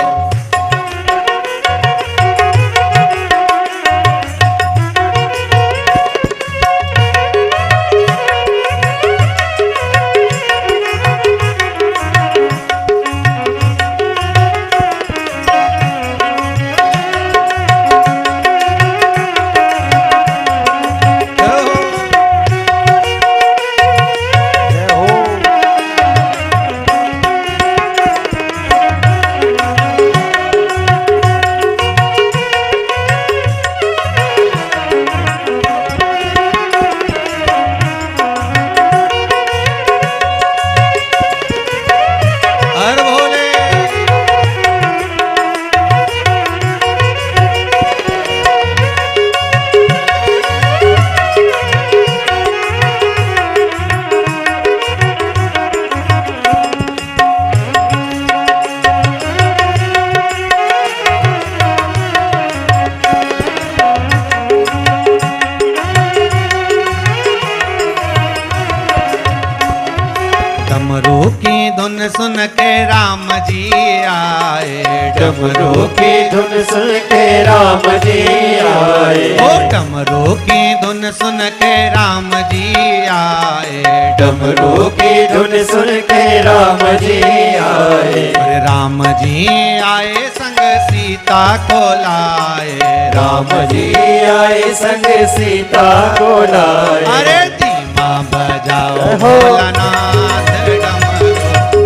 सुन के राम जी आए,
डमरू की धुन सुन के राम जी आए,
ओ डमरू की धुन सुन के राम जी आए,
डमरू की धुन सुन के राम जी आए,
अरे राम जी आए संग सीता को लाए,
राम जी आए संग सीता को लाए,
अरे धीमा बजाओ
हो।
भोलानाथ डमरू,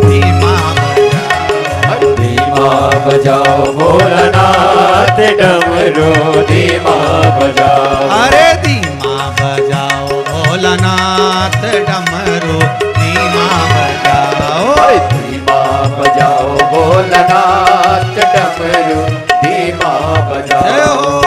धीमा बजाओ,
धीमा बजाओ भोलानाथ डमरू, धीमा बजाओ,
अरे धीमा बजाओ भोलानाथ डमरू, धीमा बजाओ,
धीमा बजाओ भोलानाथ डमरू, धीमा
जय
बजाओ।
हो।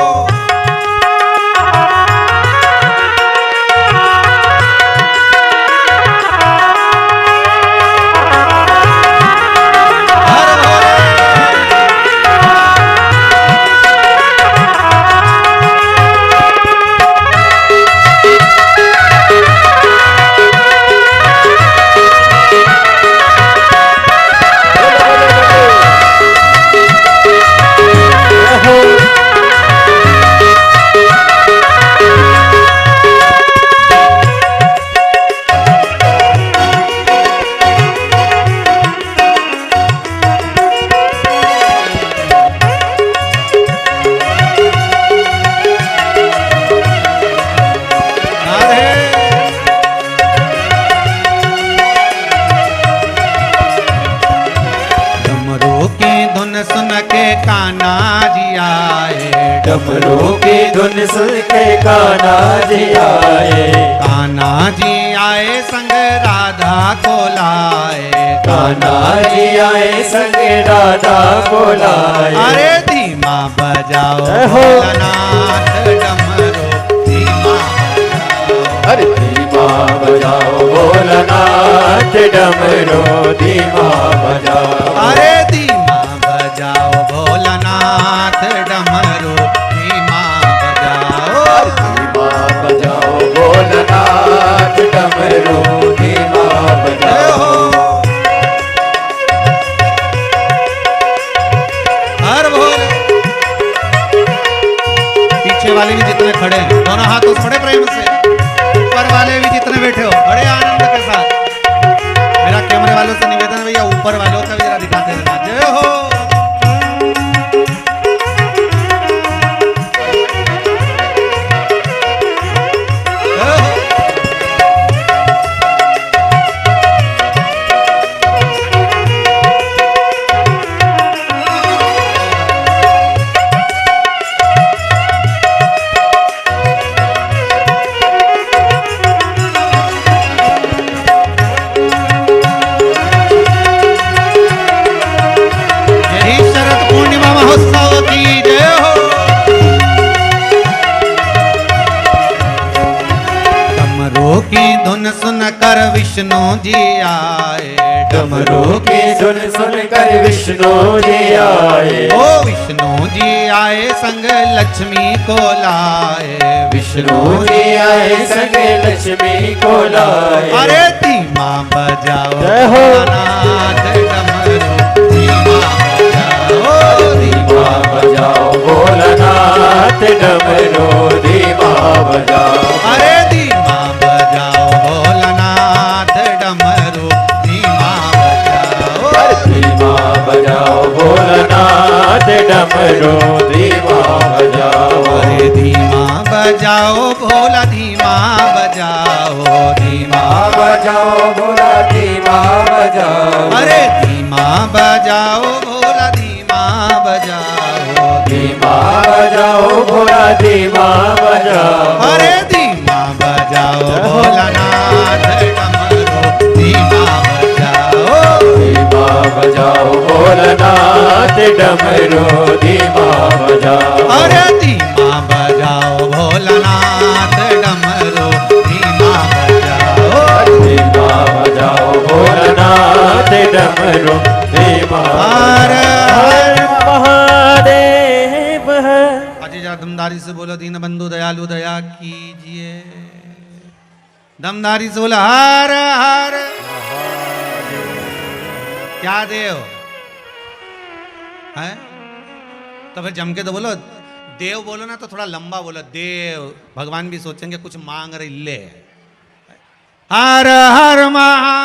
हर डमरू की धुन सुन के कान्हा जी आए,
डमरू की धुन सुन के कान्हा जी आए,
कान्हा जी आए संग राधा को लाए,
कान्हा जी आए संग राधा को लाए,
अरे धीमा बजाओ
हो।
भोलानाथ डमरू, धीमा बजाओ,
अरे धीमा बजाओ भोलानाथ डमरू, धीमा बजाओ,
अरे धीमा बजाओ भोलानाथ डमरू, धीमा बजाओ,
धीमा बजाओ भोलानाथ डमरू, धीमा
जय
बजाओ।
हो। हर बोल। पीछे वाले भी जितने खड़े हैं दोनों हाथों से बड़े प्रेम से, ऊपर वाले भी जितने बैठे हो बड़े आनंद के साथ, मेरा कैमरे वालों से निवेदन है भैया ऊपर वालों का भी जरा दिखाते रहना। जय हो। जय हो। यही शरद पूर्णिमा महोत्सव की जय हो। डमरू की धुन सुन कर विष्णु जी आए,
डमरू की धुन सुनकर विष्णु जी आए,
ओ विष्णु जी आए संग लक्ष्मी को लाए,
विष्णु जी आए संग लक्ष्मी को लाए,
अरे धीमा बजाओ
जय हो।
भोलानाथ डमरू, धीमा बजाओ,
धीमा बजाओ भोलानाथ डमरू, धीमा बजाओ,
अरे धीमा बजाओ भोलानाथ डमरू, धीमा बजाओ,
धीमा बजाओ भोलानाथ डमरू, धीमा बजाओ,
अरे धीमा बजाओ भोला, धीमा बजाओ, धीमा
बजाओ भोला, धीमा बजाओ,
अरे धीमा बजाओ भोला, धीमा बजाओ,
धीमा बजाओ भोला, धीमा बजाओ,
अरे धीमा बजाओ भोलानाथ डमरू, धीमा बजाओ,
धीमा बजाओ भोलानाथ डमरू, धीमा बजाओ,
अरे धीमा बजाओ भोलानाथ डमरू, धीमा बजाओ,
धीमा बजाओ भोलानाथ डमरू, धीमा
हर हर
महादेव हर।
आज जरा दमदारी से बोलो दीन बंधु दयालु दया कीजिए, दमदारी से बोला हर हर क्या देव है? तो फिर जम के तो बोलो देव, बोलो ना तो थोड़ा लंबा बोलो देव। भगवान भी सोचेंगे कुछ मांग रहे ले। हर हर महा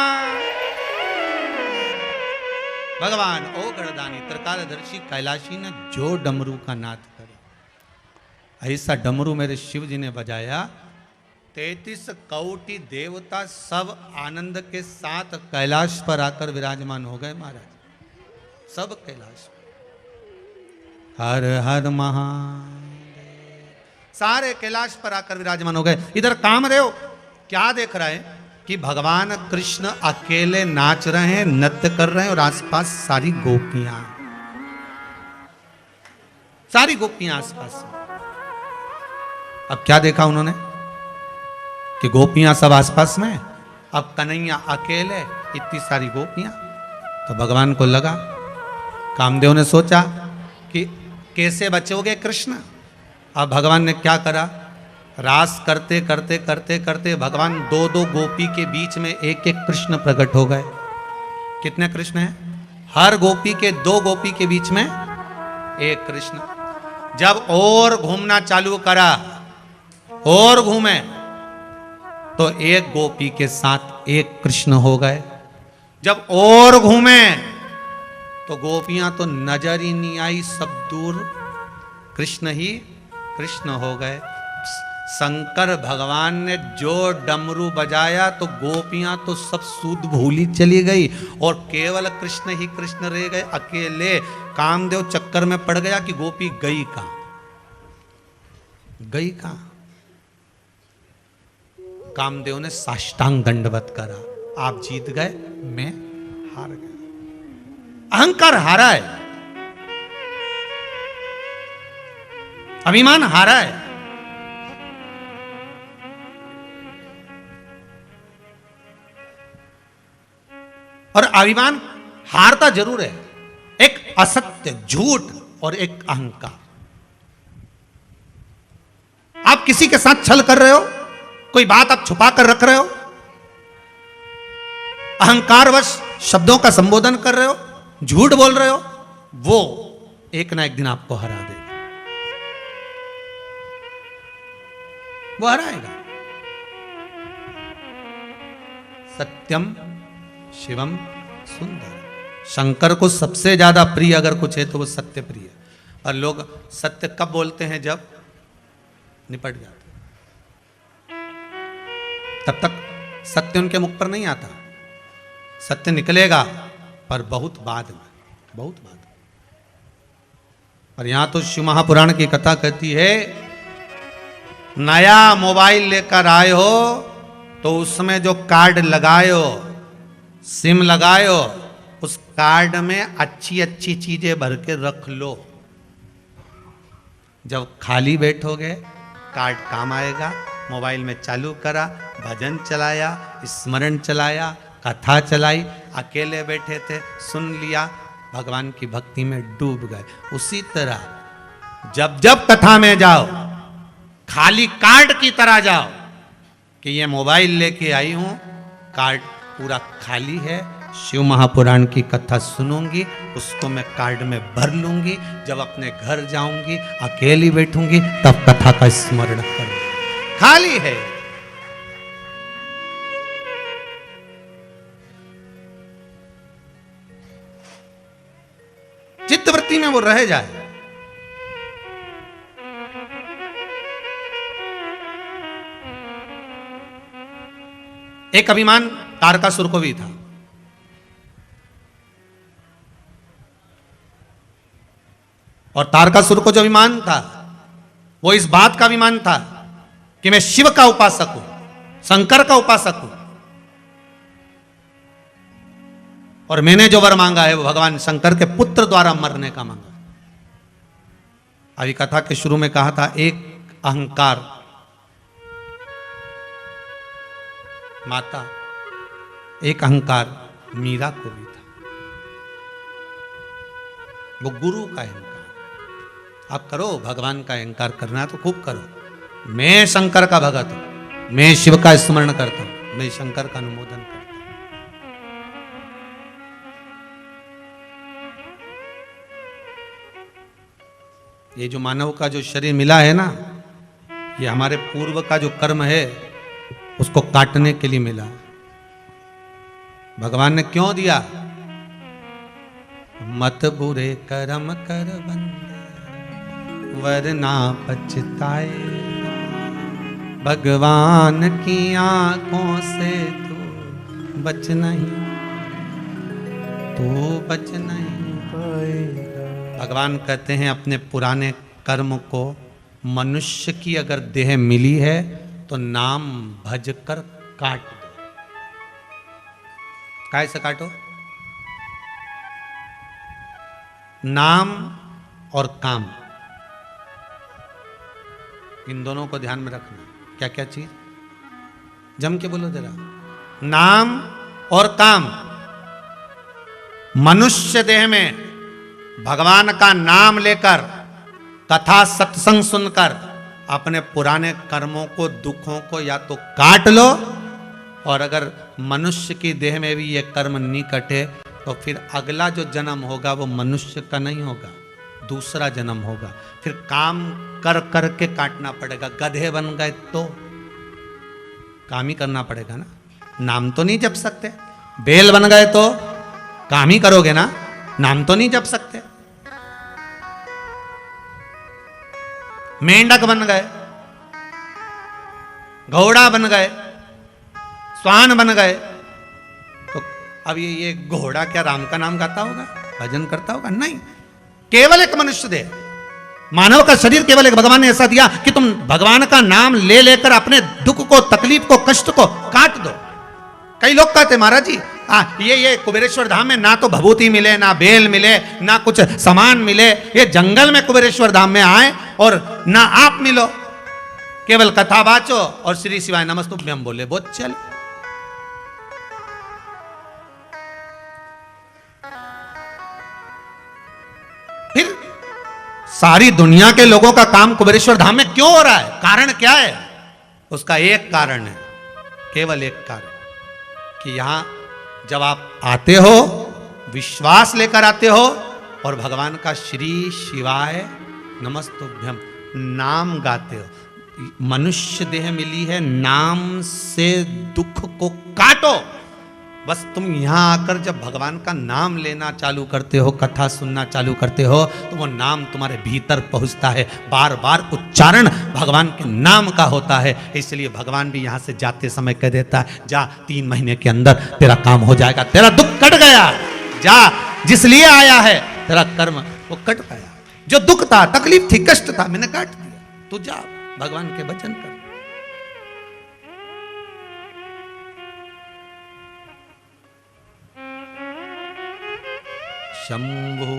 भगवान ओ गणदानी त्रिकालदर्शी कैलाशी ने जो डमरू का नाद करे, ऐसा डमरू मेरे शिव जी ने बजाया। 33 कोटि देवता सब आनंद के साथ कैलाश पर आकर विराजमान हो गए महाराज, सब कैलाश। हर हर महादेव सारे कैलाश पर आकर विराजमान हो गए। इधर कामदेव क्या देख रहा है कि भगवान कृष्ण अकेले नाच रहे हैं, नृत्य कर रहे हैं और आसपास सारी गोपियां, सारी गोपियां आसपास। अब क्या देखा उन्होंने कि गोपियां सब आसपास में, अब कन्हैया अकेले, इतनी सारी गोपियां। तो भगवान को लगा, कामदेव ने सोचा कि कैसे बचोगे कृष्ण। अब भगवान ने क्या करा, रास करते करते करते करते भगवान दो दो गोपी के बीच में एक एक कृष्ण प्रकट हो गए। कितने कृष्ण हैं? हर गोपी के दो गोपी के बीच में एक कृष्ण। जब और घूमना चालू करा और घूमे तो एक गोपी के साथ एक कृष्ण हो गए। जब और घूमे तो गोपियां तो नजर ही नहीं आई, सब दूर कृष्ण ही कृष्ण हो गए। शंकर भगवान ने जो डमरू बजाया तो गोपियां तो सब सूद भूली चली गई और केवल कृष्ण ही कृष्ण रह गए अकेले। कामदेव चक्कर में पड़ गया कि गोपी गई कहां, गई कहां। कामदेव ने साष्टांग दंडवत करा, आप जीत गए, मैं हार गया। अहंकार हारा है, अभिमान हारा है। और अभिमान हारता जरूर है, एक असत्य झूठ और एक अहंकार। आप किसी के साथ छल कर रहे हो, कोई बात आप छुपा कर रख रहे हो, अहंकारवश शब्दों का संबोधन कर रहे हो, झूठ बोल रहे हो, वो एक ना एक दिन आपको हरा देगा, वो हराएगा। सत्यम शिवम सुंदर। शंकर को सबसे ज्यादा प्रिय अगर कुछ है तो वो सत्य प्रिय। और लोग सत्य कब बोलते हैं? जब निपट जाते, तब तक सत्य उनके मुख पर नहीं आता। सत्य निकलेगा पर बहुत बाद में, बहुत बाद में। और यहां तो शिव महापुराण की कथा कहती है, नया मोबाइल लेकर आए हो तो उसमें जो कार्ड लगाए हो, सिम लगाए हो, उस कार्ड में अच्छी अच्छी चीजें भर के रख लो। जब खाली बैठोगे कार्ड काम आएगा। मोबाइल में चालू करा, भजन चलाया, स्मरण चलाया, कथा चलाई, अकेले बैठे थे, सुन लिया, भगवान की भक्ति में डूब गए। उसी तरह जब जब कथा में जाओ खाली कार्ड की तरह जाओ कि ये मोबाइल लेके आई हूं, कार्ड पूरा खाली है, शिव महापुराण की कथा सुनूंगी, उसको मैं कार्ड में भर लूंगी, जब अपने घर जाऊंगी अकेली बैठूंगी तब कथा का स्मरण करूंगी। खाली है। चित्तवृत्ति में वो रह जाए। एक अभिमान तारकासुर को भी था। और तारकासुर को जो अभिमान था वो इस बात का अभिमान था कि मैं शिव का उपासक हूं, शंकर का उपासक हूं, और मैंने जो वर मांगा है वो भगवान शंकर के पुत्र द्वारा मरने का मांगा। अभी कथा के शुरू में कहा था एक अहंकार माता, एक अहंकार मीरा को भी था, वो गुरु का अहंकार। आप करो, भगवान का अहंकार करना है तो खूब करो। मैं शंकर का भगत हूं, मैं शिव का स्मरण करता हूं, मैं शंकर का अनुमोदन करता हूं। ये जो मानव का जो शरीर मिला है ना, ये हमारे पूर्व का जो कर्म है उसको काटने के लिए मिला। भगवान ने क्यों दिया? मत बुरे कर्म कर बंदे, वरना पछताए। भगवान की आंखों से तू बच नहीं, तू बच नहीं पाएगा। भगवान कहते हैं अपने पुराने कर्म को, मनुष्य की अगर देह मिली है तो नाम भज कर काट दो। काय से काटो? नाम और काम, इन दोनों को ध्यान में रखना। क्या क्या चीज? जम के बोलो जरा। नाम और काम। मनुष्य देह में भगवान का नाम लेकर, कथा सत्संग सुनकर अपने पुराने कर्मों को, दुखों को या तो काट लो, और अगर मनुष्य की देह में भी ये कर्म नहीं कटे तो फिर अगला जो जन्म होगा वो मनुष्य का नहीं होगा, दूसरा जन्म होगा। फिर काम कर कर के काटना पड़ेगा। गधे बन गए तो काम ही करना पड़ेगा ना, नाम तो नहीं जप सकते। बेल बन गए तो काम ही करोगे ना, नाम तो नहीं जप सकते। मेंढक बन गए, घोड़ा बन गए, स्वान बन गए, तो अब ये घोड़ा क्या राम का नाम गाता होगा, भजन करता होगा? नहीं। केवल एक मनुष्य दे, मानव का शरीर केवल एक भगवान ने ऐसा दिया कि तुम भगवान का नाम ले लेकर अपने दुख को, तकलीफ को, कष्ट को काट दो। कई लोग कहते महाराज जी ये कुबेरेश्वर धाम में ना तो भभूति मिले, ना बेल मिले, ना कुछ सामान मिले, ये जंगल में कुबेरेश्वर धाम में आए और ना आप मिलो, केवल कथा बाचो और श्री शिवाय नमस्तुभ्यम बोले, बहुत चल। फिर सारी दुनिया के लोगों का काम कुबेरेश्वर धाम में क्यों हो रहा है? कारण क्या है? उसका एक कारण है, केवल एक कारण, कि यहां जब आप आते हो, विश्वास लेकर आते हो और भगवान का श्री शिवाय नमस्तुभ्यम नाम गाते हो। मनुष्य देह मिली है, नाम से दुख को काटो। बस तुम यहां आकर जब भगवान का नाम लेना चालू करते हो, कथा सुनना चालू करते हो, तो वो नाम तुम्हारे भीतर पहुंचता है। बार बार उच्चारण भगवान के नाम का होता है। इसलिए भगवान भी यहां से जाते समय कह देता है, जा 3 महीने के अंदर तेरा काम हो जाएगा, तेरा दुख कट गया, जा जिस लिए आया है तेरा कर्म वो कट गया। जो दुख था, तकलीफ थी, कष्ट था, मैंने काट दिया, तू जा भगवान के भजन कर। शंभु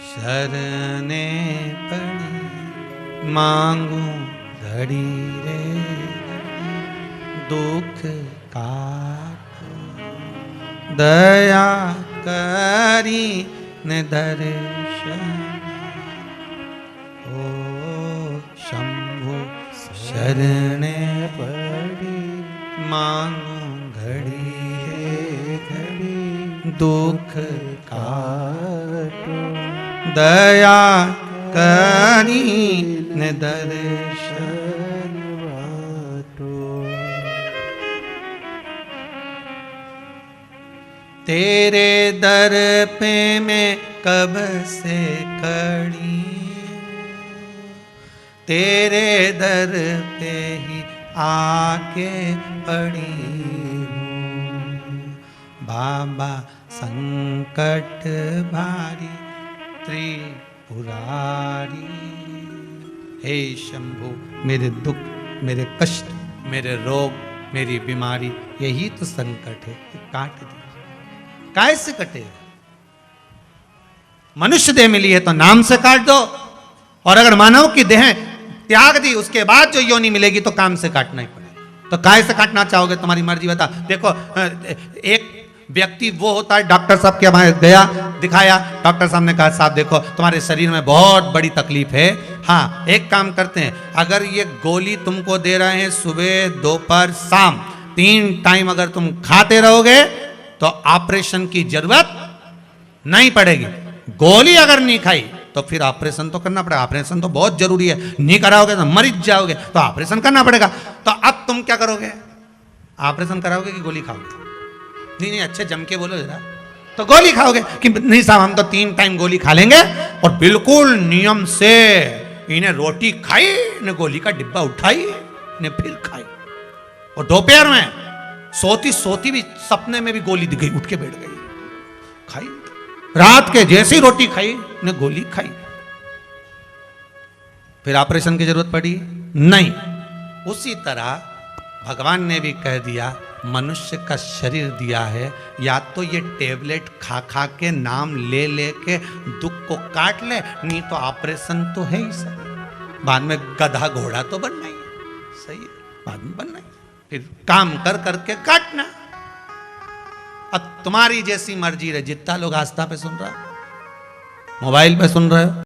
शरणे पड़ी मांगू घड़ी रे दुख काटो, दया करी न दर्शन। ओ शंभु शरणे पड़ी मांगू घड़ी रे घड़ी दुख काटो, दया करी न दर्शन बाटो। तेरे दर पे मैं कब से खड़ी, तेरे दर पे ही आके पड़ी हूँ। बाबा संकट भारी त्रिपुरारी, हे शंभु मेरे दुख, मेरे कष्ट, मेरे रोग, मेरी बीमारी, यही तो संकट है, काट दीजिए। काय से कटेगा? मनुष्य देह मिली है तो नाम से काट दो, और अगर मानव की देह त्याग दी उसके बाद जो योनि मिलेगी तो काम से काटना ही पड़ेगा। तो काय से काटना चाहोगे? तुम्हारी मर्जी बता। देखो एक व्यक्ति वो होता है, डॉक्टर साहब के वहां गया, दिखाया, डॉक्टर साहब ने कहा साहब देखो तुम्हारे शरीर में बहुत बड़ी तकलीफ है, हाँ एक काम करते हैं, अगर ये गोली तुमको दे रहे हैं सुबह दोपहर शाम 3 टाइम अगर तुम खाते रहोगे तो ऑपरेशन की जरूरत नहीं पड़ेगी। गोली अगर नहीं खाई तो फिर ऑपरेशन तो करना पड़ेगा, ऑपरेशन तो बहुत जरूरी है, नहीं कराओगे तो मर जाओगे, तो ऑपरेशन करना पड़ेगा। तो अब तुम क्या करोगे, ऑपरेशन कराओगे कि गोली खाओगे? नहीं नहीं, अच्छे जम के बोलो जरा। तो गोली खाओगे कि नहीं साहब हम तो 3 टाइम गोली खा लेंगे और बिल्कुल नियम से। इन्हें रोटी खाई, इन्हें गोली का डिब्बा उठाई, इन्हें फिर खाई, और दोपहर में सोती सोती भी सपने में भी गोली दिख गई, उठ के बैठ गई, खाई। रात के जैसी रोटी खाई ने गोली खाई। फिर ऑपरेशन की जरूरत पड़ी नहीं। उसी तरह भगवान ने भी कह दिया, मनुष्य का शरीर दिया है, या तो ये टेबलेट खा खा के नाम ले ले के दुख को काट ले, नहीं तो ऑपरेशन तो है ही सही, बाद में गधा घोड़ा तो बनना ही सही है, बाद में बनना ही, फिर काम कर करके काटना। अब तुम्हारी जैसी मर्जी रहे। जितना लोग आस्था पे सुन रहा, मोबाइल पे सुन रहे हो,